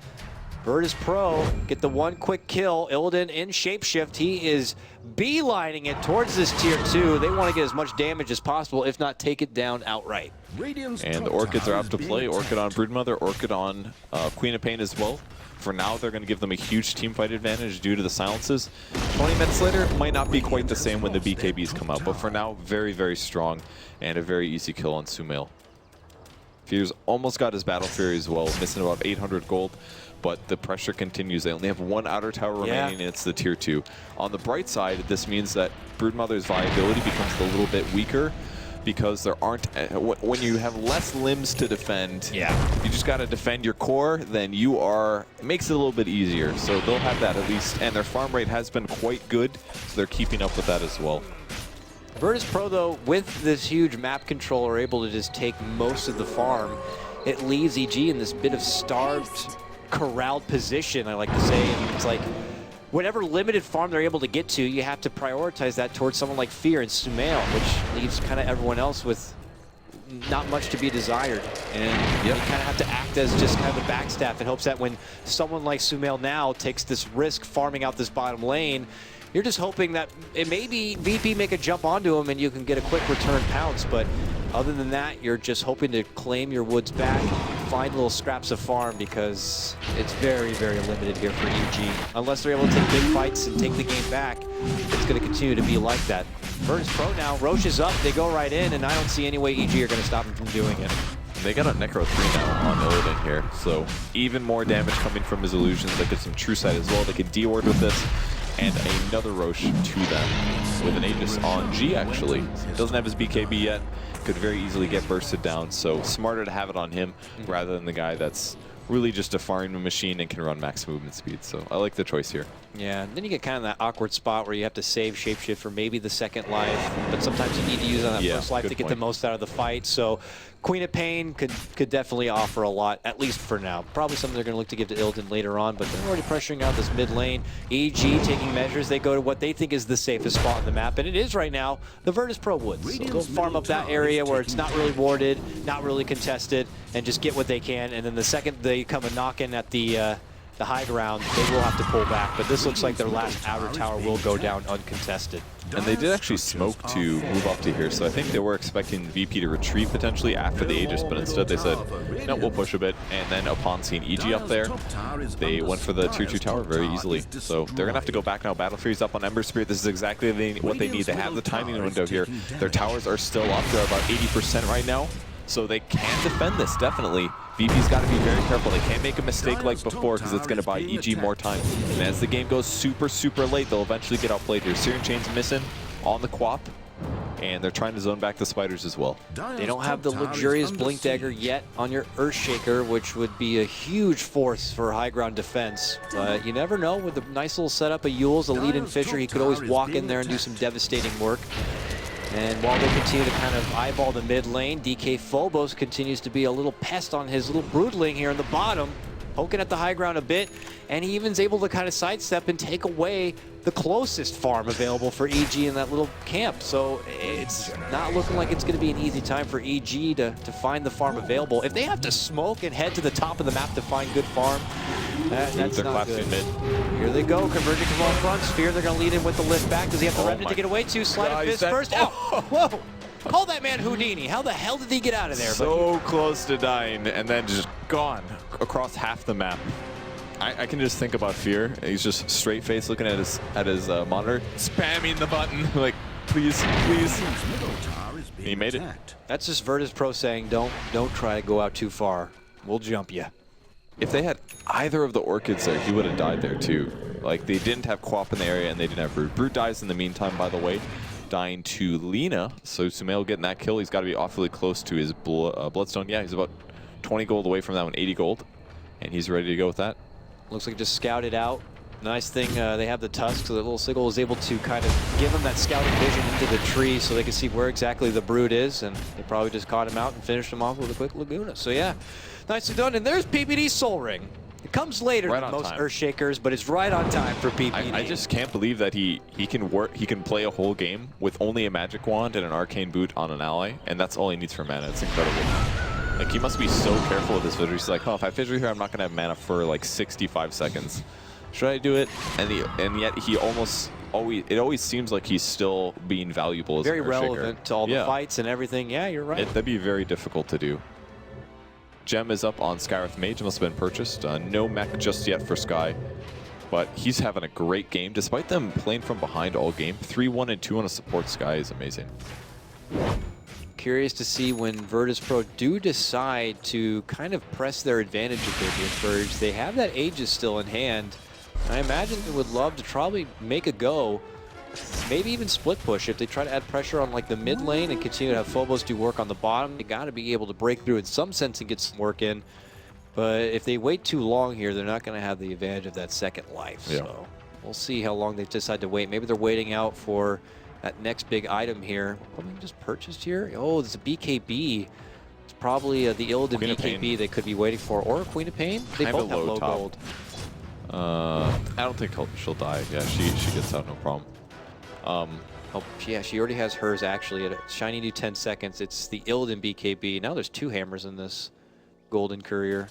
Virtus Pro get the one quick kill. Illidan in shapeshift. He is beelining it towards this tier 2. They want to get as much damage as possible, if not take it down outright.
And the Orchids are out to play. Orchid on Broodmother, Orchid on Queen of Pain as well. For now, they're going to give them a huge teamfight advantage due to the silences. 20 minutes later, might not be quite the same when the BKBs come out, but for now, very, very strong and a very easy kill on Sumail. Fear's almost got his Battle Fury as well, missing about 800 gold, but the pressure continues. They only have 1 outer tower remaining, and it's the tier 2. On the bright side, this means that Broodmother's viability becomes a little bit weaker, because there aren't, when you have less limbs to defend, you just got to defend your core, then it makes it a little bit easier. So they'll have that at least, and their farm rate has been quite good, so they're keeping up with that as well.
Virtus Pro, though, with this huge map control, are able to just take most of the farm. It leaves EG in this bit of starved, corralled position, I like to say. It's like, whatever limited farm they're able to get to, you have to prioritize that towards someone like Fear and Sumail, which leaves kind of everyone else with not much to be desired. And you kind of have to act as just kind of a backstaff in hopes that when someone like Sumail now takes this risk farming out this bottom lane, you're just hoping that it maybe VP make a jump onto him and you can get a quick return pounce, but other than that, you're just hoping to claim your woods back, find little scraps of farm, because it's very, very limited here for EG. Unless they're able to take big fights and take the game back, it's going to continue to be like that. Virtus Pro now, Roche is up, they go right in, and I don't see any way EG are going to stop him from doing it.
They got a Necro 3 now on Illidan here, so even more damage coming from his illusions. They get some True Sight as well. They can D-ward with this, and another Roche to them with an Aegis on G, actually. Doesn't have his BKB yet. Could very easily get bursted down, so smarter to have it on him rather than the guy that's really just a farming machine and can run max movement speed. So I like the choice here.
Yeah, and then you get kind of that awkward spot where you have to save Shapeshift for maybe the second life, but sometimes you need to use it on that first life to get the most out of the fight. So Queen of Pain could definitely offer a lot, at least for now. Probably something they're going to look to give to Illidan later on, but they're already pressuring out this mid lane. EG taking measures. They go to what they think is the safest spot on the map, and it is right now the Virtus Pro Woods. So they'll farm up that area where it's not really warded, not really contested, and just get what they can. And then the second they come a knock-in at the high ground, they will have to pull back. But this looks like their last outer tower will go down uncontested.
And they did actually smoke to move up to here, so I think they were expecting VP to retreat potentially after the Aegis, but instead they said, no, we'll push a bit. And then upon seeing EG up there, they went for the tier 2 tower very easily. So they're going to have to go back now. Battle Fury's up on Ember Spirit. This is exactly what they need. They have the timing window here. Their towers are still up. They're about 80% right now. So they can defend this, definitely. VP's got to be very careful. They can't make a mistake like before because it's going to buy EG more time. And as the game goes super, super late, they'll eventually get outplayed here. Searing Chain's missing on the Quap. and they're trying to zone back the spiders as well.
They don't have the luxurious Blink Dagger yet on your Earthshaker, which would be a huge force for high ground defense. But you never know, with a nice little setup of Eul's, a lead-in Fissure, he could always walk in there and do some devastating work. And while they continue to kind of eyeball the mid lane, DK Phobos continues to be a little pest on his little Broodling here in the bottom, poking at the high ground a bit, and he even's able to kind of sidestep and take away the closest farm available for EG in that little camp. So it's not looking like it's going to be an easy time for EG to find the farm available. If they have to smoke and head to the top of the map to find good farm, that's not good. Mid. Here they go, Converging from all fronts. Fear they're going to lead in with the lift back. Does he have the Remnant to get away to? Slide of Fist first. Oh, whoa! Call that man Houdini. How the hell did he get out of there?
So close to dying, and then just gone across half the map. I can just think about Fear. He's just straight face looking at his monitor, spamming the button like, please, please. And he made it.
That's just Virtus Pro saying, don't try to go out too far. We'll jump you.
If they had either of the Orchids there, he would have died there too. Like, they didn't have Quap in the area, and they didn't have Brood. Brood dies in the meantime, by the way, dying to Lina. So Sumail getting that kill. He's got to be awfully close to his Bloodstone. Yeah, he's about 20 gold away from that one, 80 gold. And he's ready to go with that.
Looks like just scouted out. Nice thing they have the Tusk, so that little Sigil was able to kind of give them that scouting vision into the tree so they can see where exactly the Brood is, and they probably just caught him out and finished him off with a quick Laguna. So yeah, nicely done. And there's PPD Sol Ring. It comes later than most Earthshakers, but it's right on time for PPD.
I just can't believe that he can play a whole game with only a Magic Wand and an Arcane Boot on an ally, and that's all he needs for mana. It's incredible. Like, he must be so careful with his Fissure. He's like, oh, if I Fissure here, I'm not going to have mana for like 65 seconds. Should I do it? And yet he almost always, it always seems like he's still being valuable as
very
an Earthshaker.
relevant to all the fights and everything. Yeah, you're right.
That'd be very difficult to do. Gem is up on Skywrath Mage, must have been purchased. No mech just yet for Sky, but he's having a great game despite them playing from behind all game. 3-1 and 2 on a support Sky is amazing.
Curious to see when Virtus Pro do decide to kind of press their advantage a bit here, Purge. They have that Aegis still in hand. I imagine they would love to probably make a go, maybe even split push if they try to add pressure on like the mid lane and continue to have Phobos do work on the bottom. They got to be able to break through in some sense and get some work in. But if they wait too long here, they're not going to have the advantage of that second life. Yeah. So we'll see how long they decide to wait. Maybe they're waiting out for that next big item here. Probably just purchased here. Oh, there's a BKB. It's probably the Illidan BKB they could be waiting for, or Queen of Pain. They both have low gold.
I don't think she'll die. Yeah, she gets out no problem.
Oh, yeah, she already has hers actually at a shiny new 10 seconds. It's the Illidan BKB. Now there's 2 hammers in this Golden Courier.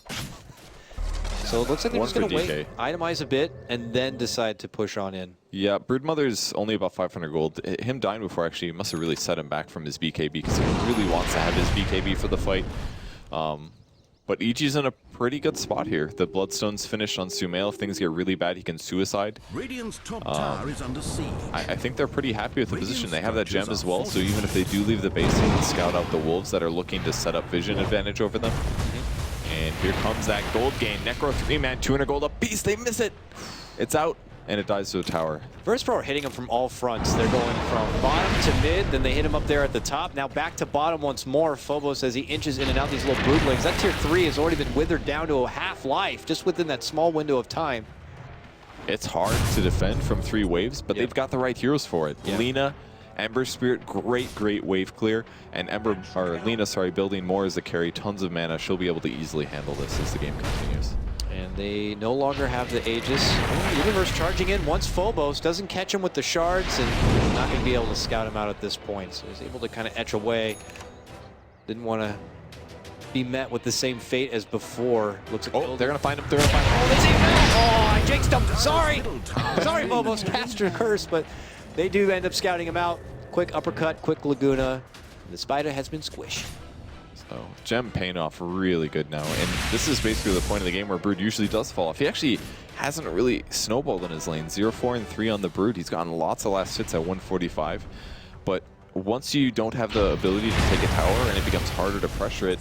So it looks like they're just going to wait, itemize a bit, and then decide to push on in.
Yeah, Broodmother's only about 500 gold. Him dying before actually must have really set him back from his BKB because he really wants to have his BKB for the fight. But EG's in a pretty good spot here. The Bloodstone's finished on Sumail. If things get really bad, he can suicide.
Radiant's top tower is under siege.
I think they're pretty happy with the position. They have that gem as well, so even if they do leave the base, they can scout out the wolves that are looking to set up vision advantage over them. And here comes that gold gain. Necro 3-man, 200 gold a piece. They miss it. It's out, and it dies to a tower.
Virtus Pro are hitting them from all fronts. They're going from bottom to mid, then they hit him up there at the top. Now back to bottom once more. Phobos as he inches in and out these little Broodlings. That tier 3 has already been withered down to a half life just within that small window of time.
It's hard to defend from 3 waves, but they've got the right heroes for it. Lina, Ember Spirit, great wave clear, and Lina, building more as the carry, tons of mana. She'll be able to easily handle this as the game continues.
And they no longer have the Aegis. Universe charging in once Phobos doesn't catch him with the shards, and not going to be able to scout him out at this point. So he's able to kind of etch away. Didn't want to be met with the same fate as before. Looks like
they're going to find him. They're going to find him.
Oh, they see him now. Oh, I jinxed him. Sorry. Sorry, Phobos. Master Curse, but they do end up scouting him out. Quick uppercut, quick Laguna. The spider has been squished.
So Gem paying off really good now. And this is basically the point of the game where Brood usually does fall off. He actually hasn't really snowballed in his lane. 0-4 and 3 on the Brood. He's gotten lots of last hits at 145. But once you don't have the ability to take a tower and it becomes harder to pressure it,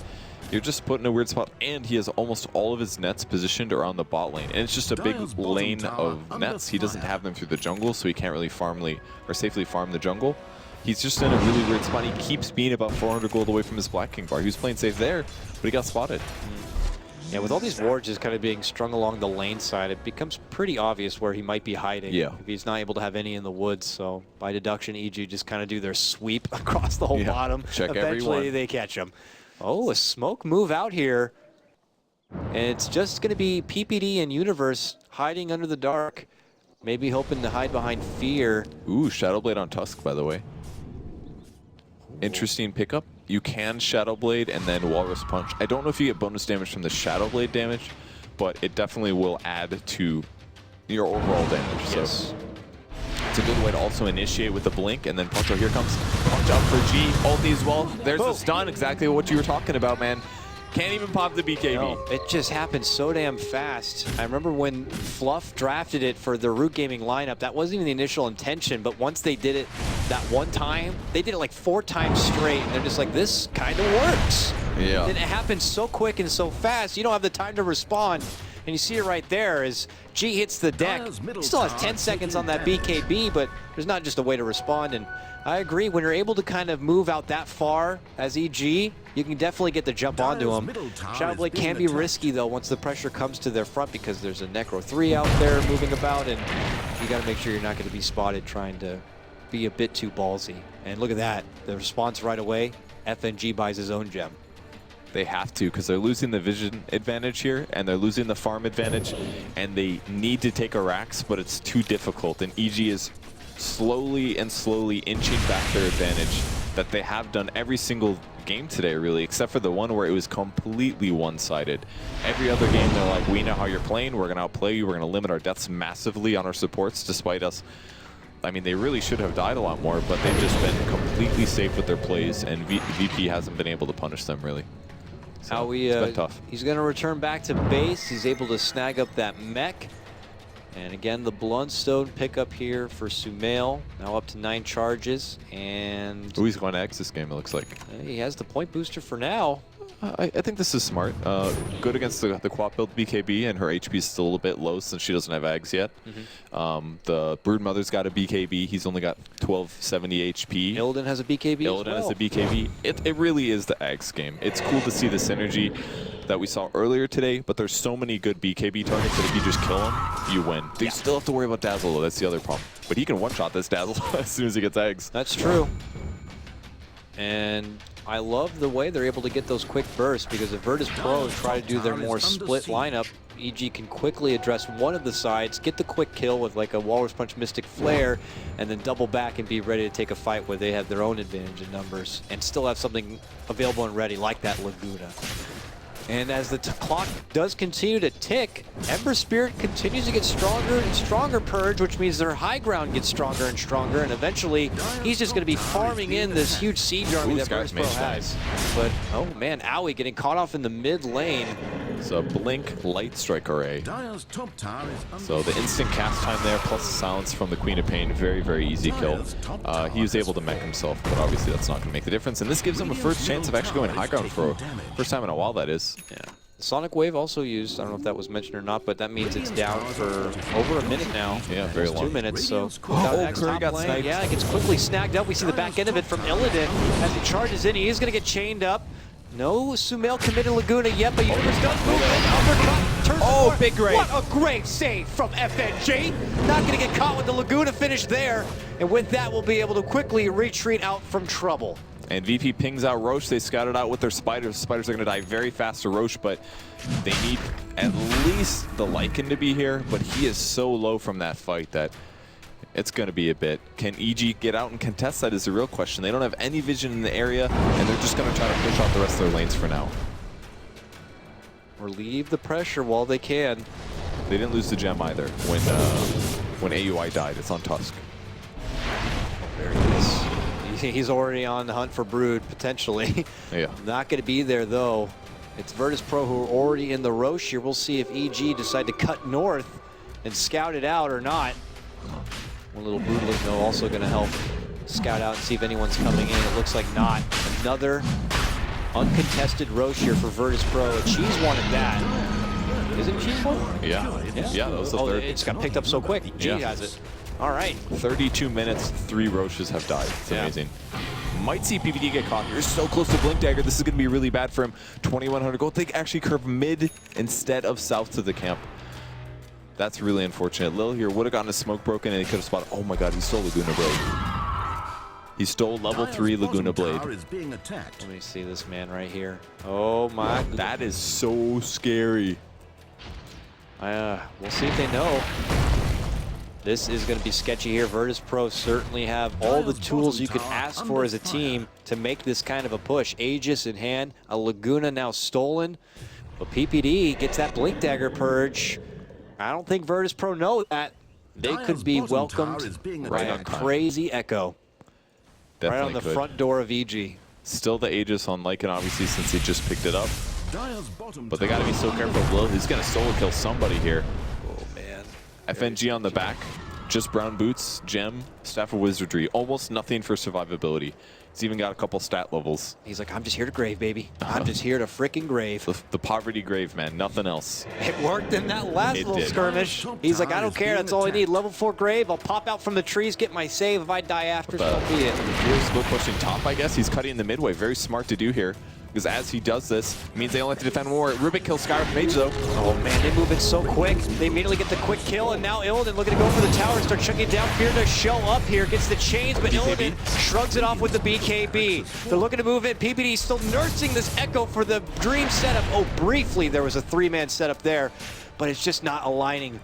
you're just put in a weird spot, and he has almost all of his nets positioned around the bot lane. And it's just a big lane of nets. He doesn't have them through the jungle, so he can't really safely farm the jungle. He's just in a really weird spot. He keeps being about 400 gold away from his Black King bar. He was playing safe there, but he got spotted.
Yeah, with all these wards just kind of being strung along the lane side, it becomes pretty obvious where he might be hiding.
Yeah.
If he's not able to have any in the woods. So by deduction, EG just kind of do their sweep across the whole bottom.
Check
Eventually
everyone.
they catch him. Oh, a smoke move out here. And it's just going to be PPD and Universe hiding under the dark. Maybe hoping to hide behind Fear.
Ooh, Shadowblade on Tusk, by the way. Interesting pickup. You can Shadowblade and then Walrus Punch. I don't know if you get bonus damage from the Shadowblade damage, but it definitely will add to your overall damage.
Yes.
So it's a good way to also initiate with the blink, and then punch out. Here comes punch out for G. Ulti as well. There's the stun, exactly what you were talking about, man. Can't even pop the BKB.
No, it just happened so damn fast. I remember when Fluff drafted it for the Root Gaming lineup, that wasn't even the initial intention, but once they did it that one time, they did it like 4 times straight, and they're just like, this kind of works.
Yeah.
And it happened so quick and so fast, you don't have the time to respond. And you see it right there as G hits the deck. He still has 10 seconds on that BKB, but there's not just a way to respond. And I agree, when you're able to kind of move out that far as EG, you can definitely get the jump onto him. Shadowblade can be risky though once the pressure comes to their front, because there's a Necro 3 out there moving about, and you got to make sure you're not going to be spotted trying to be a bit too ballsy. And look at that, the response right away. FNG buys his own gem.
They have to, because they're losing the vision advantage here, and they're losing the farm advantage, and they need to take a Rax, but it's too difficult. And EG is slowly inching back their advantage that they have done every single game today, really, except for the one where it was completely one-sided. Every other game, they're like, we know how you're playing, we're going to outplay you, we're going to limit our deaths massively on our supports, despite us. I mean, they really should have died a lot more, but they've just been completely safe with their plays, and VP hasn't been able to punish them, really. So it's been tough.
He's going to return back to base. He's able to snag up that mech. And again, the Bloodstone pickup here for Sumail. Now up to 9 charges. And
Ooh, he's going to X this game, it looks like.
He has the point booster for now.
I think this is smart. Good against the Quap build BKB, and her HP is still a little bit low since she doesn't have Ags yet. The Broodmother's got a BKB. He's only got 1270 HP.
Illidan has a BKB
Illidan has a BKB. It really is the Ags game. It's cool to see the synergy that we saw earlier today, but there's so many good BKB targets that if you just kill them, you win. You still have to worry about Dazzle, though. That's the other problem. But he can one-shot this Dazzle as soon as he gets Eggs.
That's true. And I love the way they're able to get those quick bursts, because if Virtus Pro try to do their more split lineup, EG can quickly address one of the sides, get the quick kill with like a Walrus Punch Mystic Flare, and then double back and be ready to take a fight where they have their own advantage in numbers and still have something available and ready like that Laguna. And as the clock does continue to tick, Ember Spirit continues to get stronger and stronger, Purge, which means their high ground gets stronger and stronger, and eventually he's just going to be farming in this huge siege army that Virtus Pro has. But, oh man, Owie getting caught off in the mid lane.
It's a Blink Light Strike array. So the instant cast time there, plus the silence from the Queen of Pain, very, very easy kill. He was able to mech himself, but obviously that's not going to make the difference. And this gives him a first chance of actually going high ground for first time in a while, that is.
Yeah. Sonic Wave also used, I don't know if that was mentioned or not, but that means it's down for over a minute now.
Yeah, very long.
2 minutes, so.
Curry got sniped.
Yeah, it gets quickly snagged up. We see the back end of it from Illidan as he charges in. He is going to get chained up. No Sumail committed Laguna yet, but Universe does move in. Uppercut turns the
big grave.
What a great save from FNG. Not going to get caught with the Laguna finish there. And with that, we'll be able to quickly retreat out from trouble.
And VP pings out Roche. They scouted out with their spiders. The spiders are going to die very fast to Roche, but they need at least the Lycan to be here. But he is so low from that fight that it's going to be a bit. Can EG get out and contest? That is the real question. They don't have any vision in the area, and they're just going to try to push out the rest of their lanes for now.
Relieve the pressure while they can.
They didn't lose the gem either when AUI died. It's on Tusk.
Very nice. He's already on the hunt for Brood, potentially.
Yeah.
Not going to be there, though. It's Virtus Pro who are already in the Roche here. We'll see if EG decide to cut north and scout it out or not. One little Brutalism, though, also going to help scout out and see if anyone's coming in. It looks like not. Another uncontested Roche here for Virtus Pro. And Cheese wanted that. Is it Cheese one?
Yeah. Yeah, that was the third.
It just got picked up so quick. G has it. All right.
32 minutes, 3 Roches have died. It's amazing. Might see PPD get caught. You're so close to Blink Dagger. This is going to be really bad for him. 2,100 gold. They actually curve mid instead of south to the camp. That's really unfortunate. Lil here would have gotten his smoke broken and he could have spotted. Oh my god, he stole Laguna Blade. He stole level 3 Laguna Blade.
Let me see this man right here. Oh my.
That is so scary.
We'll see if they know. This is going to be sketchy here. Virtus Pro certainly have all the tools you could ask for as a team to make this kind of a push. Aegis in hand, a Laguna now stolen. But PPD gets that Blink Dagger purge. I don't think Virtus Pro know that. They could be welcomed by a crazy Echo.
Definitely
right on the front door of EG.
Still the Aegis on Lycan, obviously, since he just picked it up. But they got to be so careful. Lil, he's going to solo kill somebody here.
Oh, man.
FNG on the back. Just brown boots, gem, staff of wizardry. Almost nothing for survivability. He's even got a couple stat levels.
He's like, I'm just here to grave, baby. I'm just here to freaking grave.
The poverty grave, man. Nothing else.
It worked in that last little skirmish. He's like, I don't care. That's all I need. Level 4 grave. I'll pop out from the trees, get my save. If I die after, so be it.
Here's split pushing top, I guess. He's cutting the midway. Very smart to do here. Because as he does this, it means they only have to defend more. Rubik kills Skyrim Mage, though.
Oh, man, they move it so quick. They immediately get the quick kill, and now Illidan looking to go for the tower and start chucking it down. Fear to show up here, gets the chains, but Illidan shrugs it off with the BKB. They're looking to move it. PPD still nursing this Echo for the dream setup. Oh, briefly, there was a 3-man setup there, but it's just not aligning.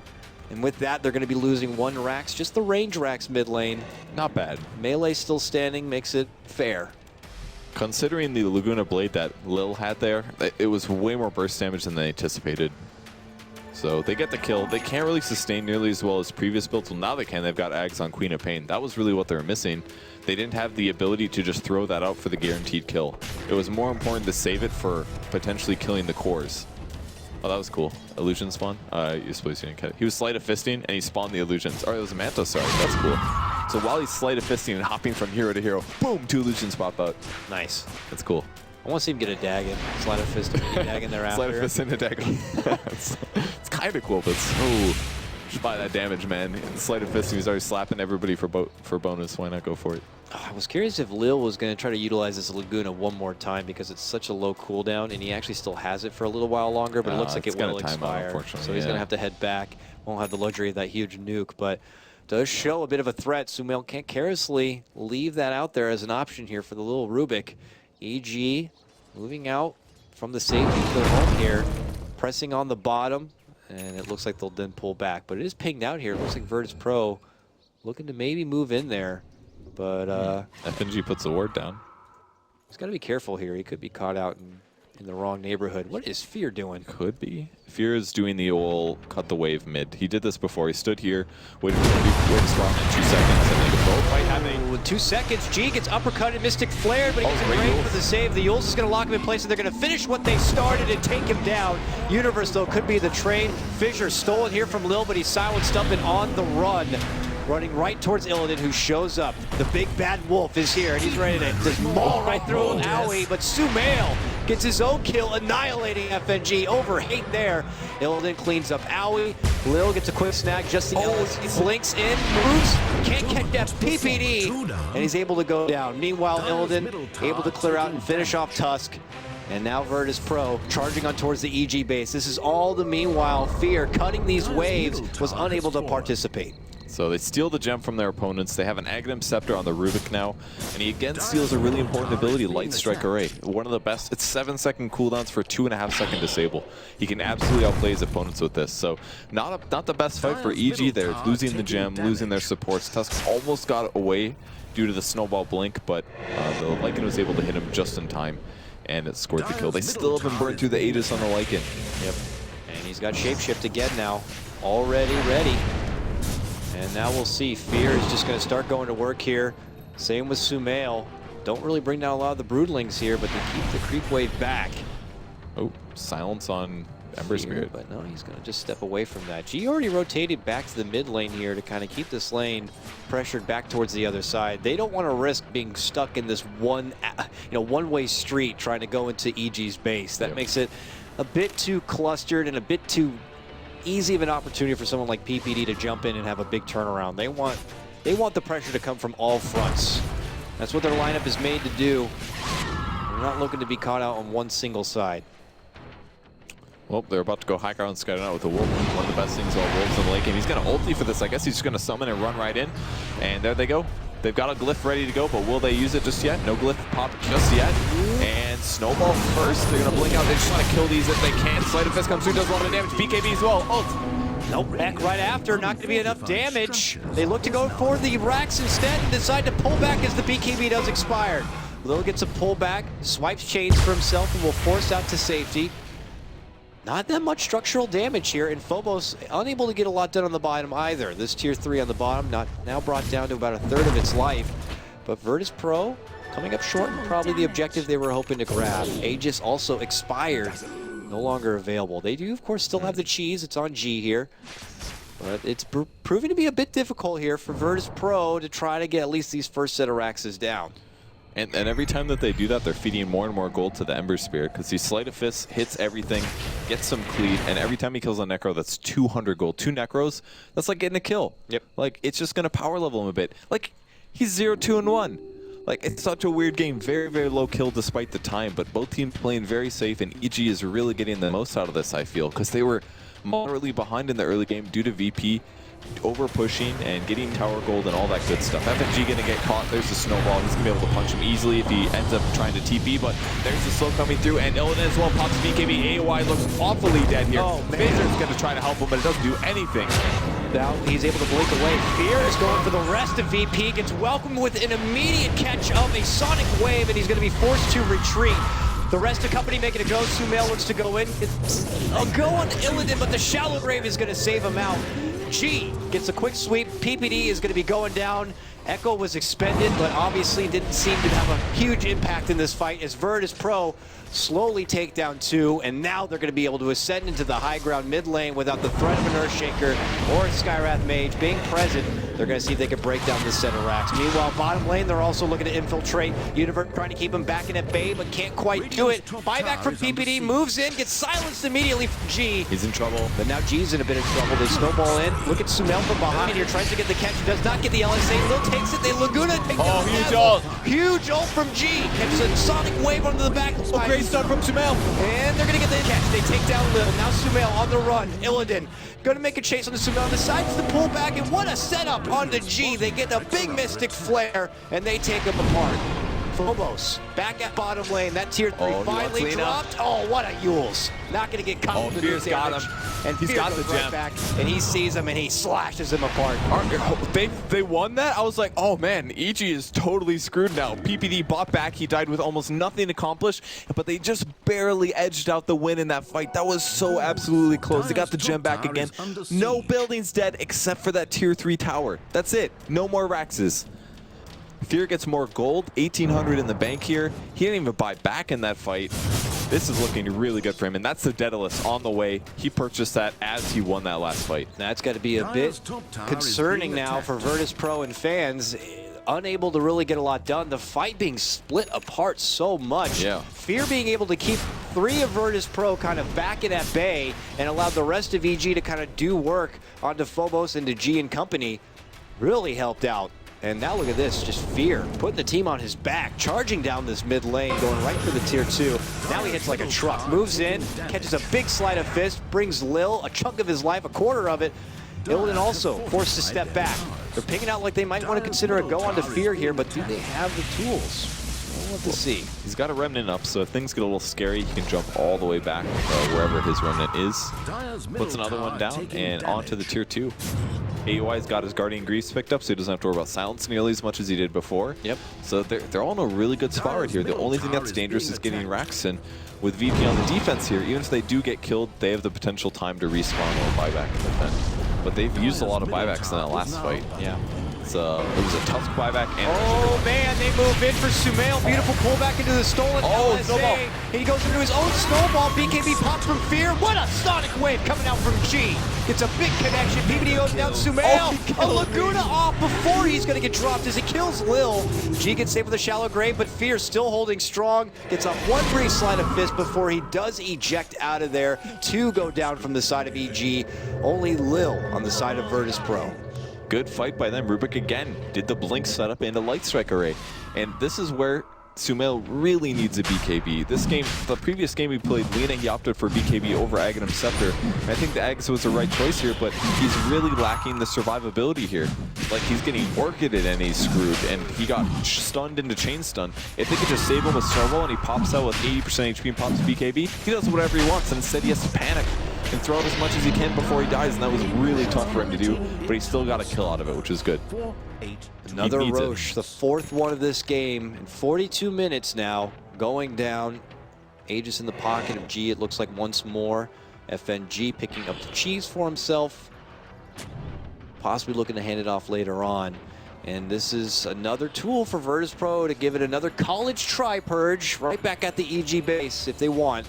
And with that, they're going to be losing 1 Rax, just the range Rax mid lane.
Not bad.
Melee still standing, makes it fair.
Considering the Laguna Blade that Lil had there, it was way more burst damage than they anticipated. So they get the kill. They can't really sustain nearly as well as previous builds. Well, now they can. They've got Ags on Queen of Pain. That was really what they were missing. They didn't have the ability to just throw that out for the guaranteed kill. It was more important to save it for potentially killing the cores. Oh, that was cool. Illusion spawn? You suppose you didn't catch it. He was Sleight of Fisting, and he spawned the illusions. Oh, it was a Manta, sorry. That's cool. So while he's Sleight of Fisting and hopping from hero to hero, boom, 2 illusions pop out.
Nice.
That's cool.
I want to see him get a Dagon. Slide of fist and a Dagon thereafter.
Slide of fist and a Dagon. it's kind of cool, but so just buy that damage, man. And Slide of Fisting, he's already slapping everybody for bonus. Why not go for it?
I was curious if Lil was going to try to utilize this Laguna one more time because it's such a low cooldown, and he actually still has it for a little while longer, but it looks like it will expire. So he's going to have to head back. Won't have the luxury of that huge nuke, but does show a bit of a threat. Sumail can't carelessly leave that out there as an option here for the little Rubik. EG moving out from the safety of their home here, pressing on the bottom, and it looks like they'll then pull back. But it is pinged out here. It looks like Virtus Pro looking to maybe move in there. But
FNG puts the ward down.
He's got to be careful here. He could be caught out in the wrong neighborhood. What is Fear doing?
Could be. Fear is doing the old cut the wave mid. He did this before. He stood here, waited for the wave spawn in 2 seconds, and then the boat fight happening.
In 2 seconds, G gets uppercutted, Mystic flared, but he gets a break for the save. The Yules is going to lock him in place, and they're going to finish what they started and take him down. Universe, though, could be the train. Fissure stolen here from Lil, but he's silenced up and on the run. Running right towards Illidan, who shows up. The big bad wolf is here, and he's ready to just maul right through Owie, but Sumail gets his own kill, annihilating FNG. Overhate there. Illidan cleans up Owie. Lil gets a quick snag, just the Ellis. He blinks in, moves, can't catch that PPD, and he's able to go down. Meanwhile, Illidan able to clear out and finish off Tusk. And now Virtus Pro charging on towards the EG base. This is all the meanwhile Fear cutting these waves, was unable to participate.
So they steal the gem from their opponents. They have an Aghanim Scepter on the Rubik now. And he again steals a really important ability, Light Strike Array. One of the best. It's 7-second cooldowns for 2.5-second disable. He can absolutely outplay his opponents with this. So not the best fight for EG there. Losing the gem, losing their supports. Tusk almost got away due to the Snowball Blink, but the Lycan was able to hit him just in time. And it scored the kill. They still haven't burned through the Aegis on the Lycan.
Yep. And he's got Shapeshift again now. Already ready. And now we'll see. Fear is just going to start going to work here. Same with Sumail. Don't really bring down a lot of the Broodlings here, but they keep the creep wave back.
Oh, silence on Ember Spirit.
But no, he's going to just step away from that. G already rotated back to the mid lane here to kind of keep this lane pressured back towards the other side. They don't want to risk being stuck in this one-way street trying to go into EG's base. That makes it a bit too clustered and a bit too easy of an opportunity for someone like PPD to jump in and have a big turnaround. They want the pressure to come from all fronts. That's what their lineup is made to do. They're not looking to be caught out on one single side.
Well, they're about to go high ground Skydown out with the Wolf. One of the best things about Wolves in the late game. He's going to ulti for this. I guess he's just going to summon and run right in. And there they go. They've got a glyph ready to go, but will they use it just yet? No glyph pop just yet. And Snowball first. They're going to blink out. They just want to kill these if they can. Sleight of Fist comes through, does a lot of damage. BKB as well. Ult.
Nope, back right after. Not going to be enough damage. They look to go for the Rax instead and decide to pull back as the BKB does expire. Lil gets a pullback, swipes chains for himself, and will force out to safety. Not that much structural damage here, and Phobos unable to get a lot done on the bottom either. This tier 3 on the bottom, now brought down to about a third of its life. But Virtus Pro coming up short, probably the objective they were hoping to grab. Aegis also expired, no longer available. They do, of course, still have the cheese. It's on G here. But it's proving to be a bit difficult here for Virtus Pro to try to get at least these first set of Raxes down.
And every time that they do that, they're feeding more and more gold to the Ember Spirit, because he Sleight of Fist hits everything, gets some cleat, and every time he kills a Necro, that's 200 gold. 2 Necros, that's like getting a kill.
Yep.
Like, it's just going to power level him a bit. Like, he's 0-2-1. Like, it's such a weird game. Very, very low kill despite the time, but both teams playing very safe, and EG is really getting the most out of this, I feel, because they were moderately behind in the early game due to VP over pushing and getting tower gold and all that good stuff. FNG gonna get caught. There's the Snowball. He's gonna be able to punch him easily if he ends up trying to TP, but there's the slow coming through, and Illidan as well pops BKB. AOI looks awfully dead here.
Oh, man.
Phaser's gonna try to help him, but it doesn't do anything.
Now he's able to blink away. Fear is going for the rest of VP. Gets welcomed with an immediate catch of a Sonic Wave, and he's going to be forced to retreat. The rest of company making a go. Sumail looks to go in. A go on Illidan, but the Shallow Grave is going to save him out. G gets a quick sweep. PPD is going to be going down. Echo was expended, but obviously didn't seem to have a huge impact in this fight as Virtus Pro slowly take down 2, and now they're going to be able to ascend into the high ground mid lane without the threat of an Earthshaker or a Skywrath Mage being present. They're going to see if they can break down this set of racks. Meanwhile, bottom lane, they're also looking to infiltrate. Universe trying to keep him back in at bay, but can't quite do it. Buyback from PPD, moves in, gets silenced immediately from G.
He's in trouble.
But now G's in a bit of trouble. They snowball in. Look at Sumail from behind here, tries to get the catch, does not get the LSA. Lil takes it, they Laguna take down
huge
Dazzle.
ult.
Huge ult from G. Catches a Sonic Wave onto the back.
Oh, great stuff from Sumail.
And they're going to get the catch. They take down Lil. Now Sumail on the run. Illidan going to make a chase on the Sumail. Decides to pull back, and what a setup on the G. They get a big Mystic Flare, and they take him apart. Phobos back at bottom lane. That tier 3 finally dropped. Oh, what a Yules. Not going to get caught with the
Fear's got him.
And
He's
Fear
got
goes
the
right
gem.
back, and he sees him, and he slashes him apart.
They won that? I was like, oh man, EG is totally screwed now. PPD bought back. He died with almost nothing accomplished, but they just barely edged out the win in that fight. That was so absolutely close. They got the gem back again. No buildings dead except for that tier 3 tower. That's it. No more Raxes. Fear gets more gold, 1,800 in the bank here. He didn't even buy back in that fight. This is looking really good for him, and that's the Daedalus on the way. He purchased that as he won that last fight.
That's got to be a bit concerning now for Virtus Pro and fans. Unable to really get a lot done. The fight being split apart so much.
Yeah.
Fear being able to keep 3 of Virtus Pro kind of back in at bay and allow the rest of EG to kind of do work onto Phobos and to G and company really helped out. And now look at this, just Fear putting the team on his back, charging down this mid lane, going right for the tier 2. Now he hits like a truck, moves in, catches a big Sleight of Fist, brings Lil a chunk of his life, a quarter of it. Illidan also forced to step back. They're picking out like they might want to consider a go on to Fear here, but do they have the tools? We'll have to see.
He's got a Remnant up, so if things get a little scary, he can jump all the way back wherever his Remnant is. Puts another one down and onto the tier 2. AOI's got his Guardian Greaves picked up, so he doesn't have to worry about silence nearly as much as he did before.
Yep.
So they're all in a really good spot right here. The only thing that's dangerous is getting Raxen. With VP on the defense here, even if they do get killed, they have the potential time to respawn or buyback and defend. But they've used a lot of buybacks in that last fight.
Yeah.
was a tough buyback. And
oh man, they move in for Sumail. Beautiful pullback into the stolen LSA.
Snowball.
He goes into his own snowball. BKB pops from Fear. What a sonic wave coming out from G. Gets a big connection. PBD goes down Sumail. A Laguna off before he's going to get dropped as he kills Lil. G gets saved with a shallow grave, but Fear still holding strong. Gets a one brief slide of fist before he does eject out of there. 2 go down from the side of EG. Only Lil on the side of Virtus Pro.
Good fight by them. Rubik again did the blink setup into Light Strike array. And this is where Sumail really needs a BKB. This game, the previous game we played, Lina, he opted for BKB over Aghanim Scepter. I think the Ags was the right choice here, but he's really lacking the survivability here. Like, he's getting orchided and he's screwed, and he got stunned into chain stun. If they could just save him with Snowball and he pops out with 80% HP and pops BKB, he does whatever he wants, and instead he has to panic and throw out as much as he can before he dies, and that was really tough for him to do, but he still got a kill out of it, which is good.
Another Roche, the 4th one of this game in 42 minutes now, going down. Aegis in the pocket of G, it looks like once more. FNG picking up the cheese for himself. Possibly looking to hand it off later on. And this is another tool for Virtus Pro to give it another college try purge right back at the EG base if they want.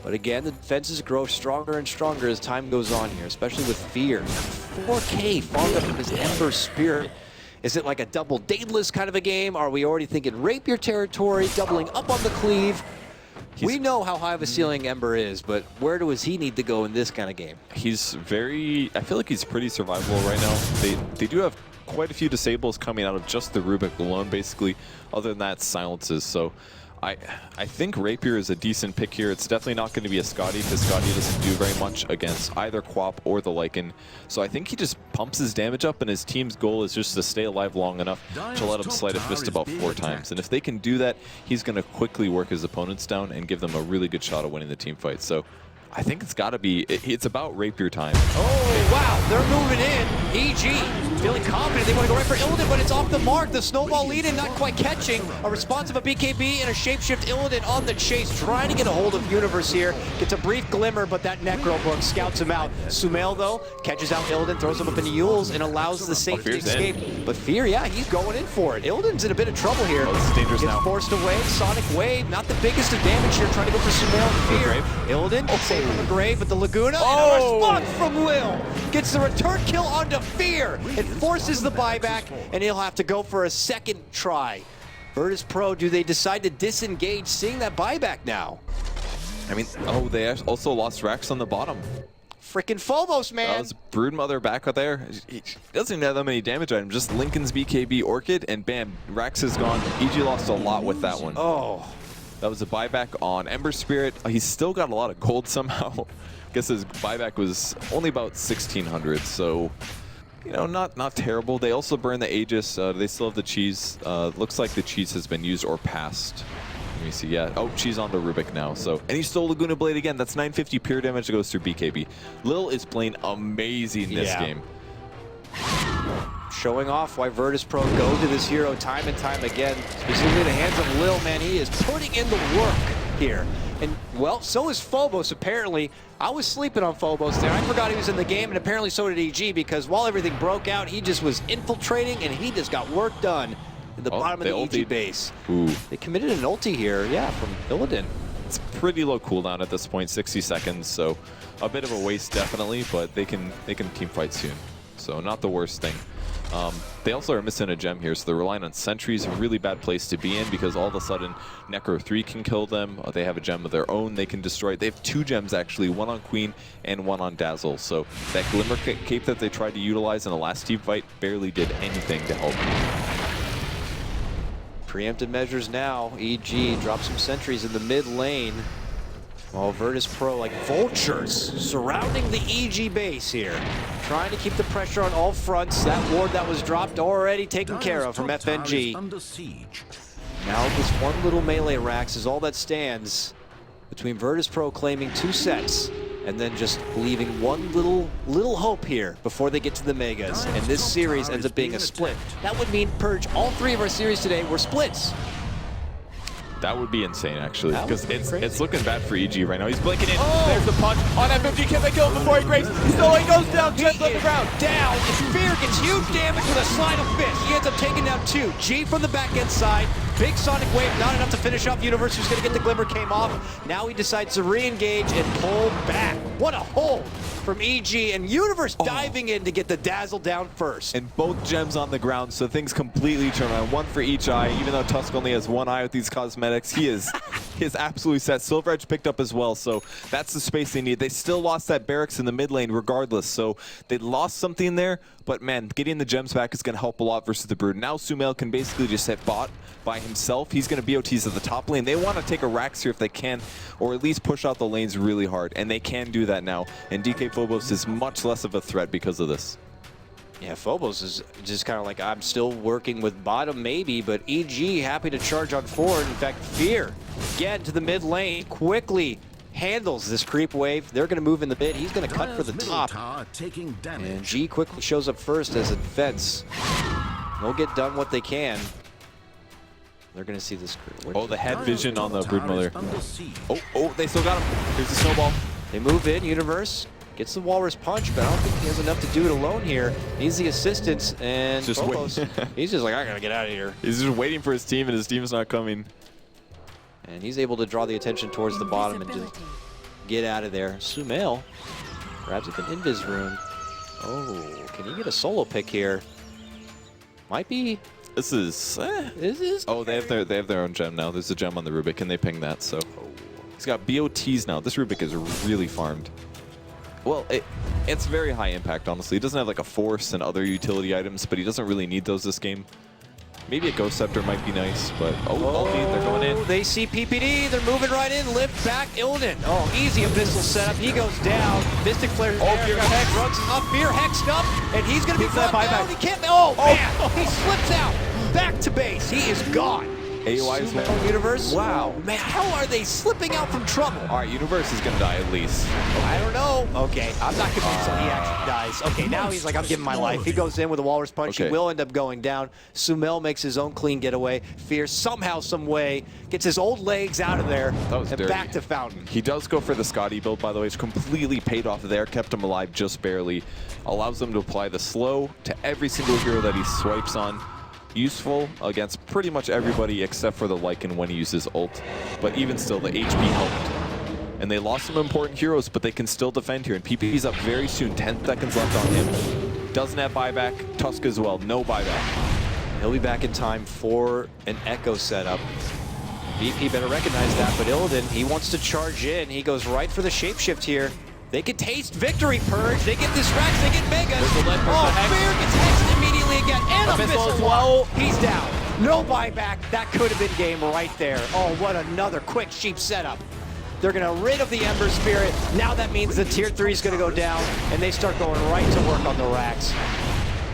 But again, the defenses grow stronger and stronger as time goes on here, especially with Fear. 4K farmed up in his Ember Spirit. Is it like a double Daedalus kind of a game? Are we already thinking Rapier territory, doubling up on the cleave? We know how high of a ceiling Ember is, but where does he need to go in this kind of game?
He's very, I feel like he's pretty survivable right now. They do have quite a few disables coming out of just the Rubik alone, basically. Other than that, silences. So I think Rapier is a decent pick here. It's definitely not going to be a Scotty, because Scotty doesn't do very much against either Quap or the Lycan. So I think he just pumps his damage up, and his team's goal is just to stay alive long enough to let him Sleight of Fist about 4 times. And if they can do that, he's going to quickly work his opponents down and give them a really good shot at winning the team fight. So I think it's got to be, it's about Rapier time.
Oh, wow, they're moving in. EG feeling confident. They want to go right for Illidan, but it's off the mark. The snowball lead in, not quite catching. A response of a BKB and a shapeshift Illidan on the chase, trying to get a hold of Universe here. Gets a brief glimmer, but that Necro Book scouts him out. Sumail, though, catches out Illidan, throws him up into Yules, and allows the safety escape. But Fear, yeah, he's going in for it. Illidan's in a bit of trouble here.
Oh, this is dangerous now.
Gets forced away. Sonic Wave, not the biggest of damage here, trying to go for Sumail and Fear. Illidan, saved from the grave, but the Laguna, and a response from Lil. Gets the return kill onto Fear. It forces the buyback, and he'll have to go for a second try. Virtus Pro, do they decide to disengage, seeing that buyback now?
I mean, oh, they also lost Rax on the bottom.
Frickin' Phobos, man.
That was Broodmother back out there. He doesn't even have that many damage items. Just Lincoln's BKB Orchid, and bam, Rax is gone. EG lost a lot with that one.
Oh.
That was a buyback on Ember Spirit. He's still got a lot of gold somehow. I guess his buyback was only about 1,600, so, you know, not terrible. They also burn the Aegis. They still have the cheese. Looks like the cheese has been used or passed. Let me see, yeah. Oh, cheese onto Rubik now. So, and he stole Laguna Blade again. That's 950 pure damage that goes through BKB. Lil is playing amazing this game.
Showing off why Virtus Pro go to this hero time and time again. Specifically the hands of Lil, man. He is putting in the work here. And, well, so is Phobos, apparently. I was sleeping on Phobos there. I forgot he was in the game, and apparently so did EG, because while everything broke out, he just was infiltrating, and he just got work done in the bottom of the EG base.
Ooh.
They committed an ulti here, yeah, from Illidan.
It's pretty low cooldown at this point, 60 seconds, so a bit of a waste definitely, but they can team fight soon. So not the worst thing. They also are missing a gem here, so they're relying on sentries, a really bad place to be in, because all of a sudden Necro 3 can kill them. They have a gem of their own they can destroy. They have 2 gems actually, one on Queen and one on Dazzle. So that Glimmer Cape that they tried to utilize in the last team fight barely did anything to help.
Preemptive measures now. EG drops some sentries in the mid lane. While Virtus Pro, like vultures, surrounding the EG base here. Trying to keep the pressure on all fronts. That ward that was dropped already taken care of from FNG. Now this one little melee Rax is all that stands between Virtus Pro claiming 2 sets and then just leaving one little hope here before they get to the Megas. And this series ends up being a split. That would mean, Purge, all 3 of our series today were splits.
That would be insane, actually,
That
because
would be crazy.
it's looking bad for EG right now. He's blinking in.
Oh!
There's the punch on FMG. Can they kill him before he breaks? He goes down, just on the ground.
Down. Fear gets huge damage with a slide of fist. He ends up taking down 2. G from the back end side. Big Sonic Wave, not enough to finish off Universe, who's going to get the Glimmer, came off. Now he decides to re-engage and pull back. What a hold from EG, and Universe diving in to get the Dazzle down first.
And both gems on the ground, so things completely turn around. One for each eye, even though Tusk only has one eye with these cosmetics. He is absolutely set. Silver Edge picked up as well, so that's the space they need. They still lost that barracks in the mid lane regardless, so they lost something there, but man, getting the gems back is going to help a lot versus the Brood. Now Sumail can basically just hit bot by himself. He's going to BOTs at the top lane. They want to take a Rax here if they can, or at least push out the lanes really hard, and they can do that now, and DK Phobos is much less of a threat because of this.
Yeah, Phobos is just kind of like, I'm still working with bottom maybe, but EG happy to charge on forward. In fact, Fear, get to the mid lane, quickly handles this creep wave. They're going to move in the mid. He's going to cut for the top.
Taking damage.
And G quickly shows up first as a defense. They'll get done what they can. They're going to see this crew.
Oh, the head vision on the Broodmother.
Under siege.
Oh, they still got him. Here's the snowball.
They move in, Universe gets the Walrus Punch, but I don't think he has enough to do it alone here. Needs the assistance, and
Just
Phobos, he's just like, I gotta get out of here.
He's just waiting for his team, and his team's not coming.
And he's able to draw the attention towards the bottom and just get out of there. Sumail grabs up an Invis rune. Oh, can he get a solo pick here? Might be.
This is.
This is.
Oh, they have their own gem now. There's a gem on the Rubik, and they ping that. So he's got BOTs now. This Rubik is really farmed. Well, it's very high impact, honestly. He doesn't have like a force and other utility items, but he doesn't really need those this game. Maybe a Ghost Scepter might be nice, but ulti, they're going in.
They see PPD, they're moving right in, lift back, Illidan. Oh, easy Abyssal setup, he goes down. Mystic Flare's there,
Fear got
Hex runs up, Fear hexed up, and he's gonna be brought down, he can't, man, he slips out, back to base, he is gone.
AOI is
Sumail Universe.
Wow.
Man, how are they slipping out from trouble?
All right, Universe is going to die at least.
I don't know. Okay, I'm not convinced that he actually dies. Okay, now he's like, I'm giving my life. He goes in with a Walrus Punch.
Okay.
He will end up going down. Sumail makes his own clean getaway. Fear somehow, some way, gets his old legs out of there
That was
and
dirty.
back to Fountain.
He does go for the Scotty build, by the way. It's completely paid off there, kept him alive just barely. Allows him to apply the slow to every single hero that he swipes on. Useful against pretty much everybody except for the Lycan when he uses ult. But even still, the HP helped. And they lost some important heroes, but they can still defend here. And PP's up very soon, 10 seconds left on him. Doesn't have buyback. Tusk as well, no buyback.
He'll be back in time for an Echo setup. VP better recognize that, but Illidan, he wants to charge in. He goes right for the shapeshift here. They can taste victory, Purge. They get this Rax, they get Megas. Fear gets hexed immediately again. And Abyssal as well. He's down. No buyback. That could have been game right there. Oh, what another quick sheep setup. They're going to rid of the Ember Spirit. Now that means the tier 3 is going to go down, and they start going right to work on the Rax.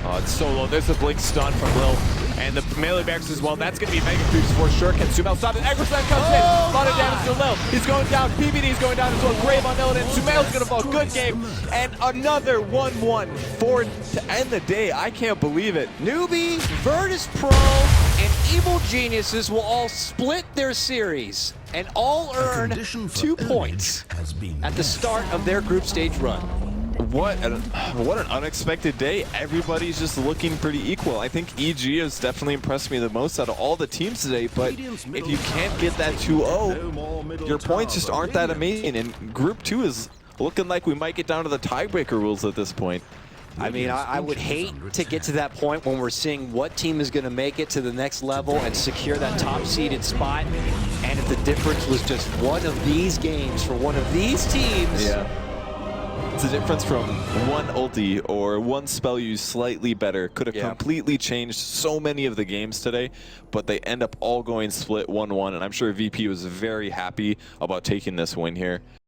Oh, it's so low. There's a blink stun from Lil. And the melee barracks as well. That's going to be Mega Creeps for sure. Can Sumail stop it? Eggers comes in. A lot of damage to Lil. He's going down. PPD's going down as well. Grave on Illidan. Sumail's going to fall. Good game. And another 1-1 for to end the day. I can't believe it.
Newbie, Virtus Pro, and Evil Geniuses will all split their series and all earn 2 points at the start of their group stage run.
What an unexpected day. Everybody's just looking pretty equal. I think EG has definitely impressed me the most out of all the teams today, but if you can't get that 2-0, your points just aren't that amazing. And Group 2 is looking like we might get down to the tiebreaker rules at this point.
I mean, I would hate to get to that point when we're seeing what team is going to make it to the next level and secure that top-seeded spot. And if the difference was just one of these games for one of these teams.
Yeah. It's a difference from one ulti or one spell used slightly better. Could have completely changed so many of the games today, but they end up all going split 1-1, and I'm sure VP was very happy about taking this win here.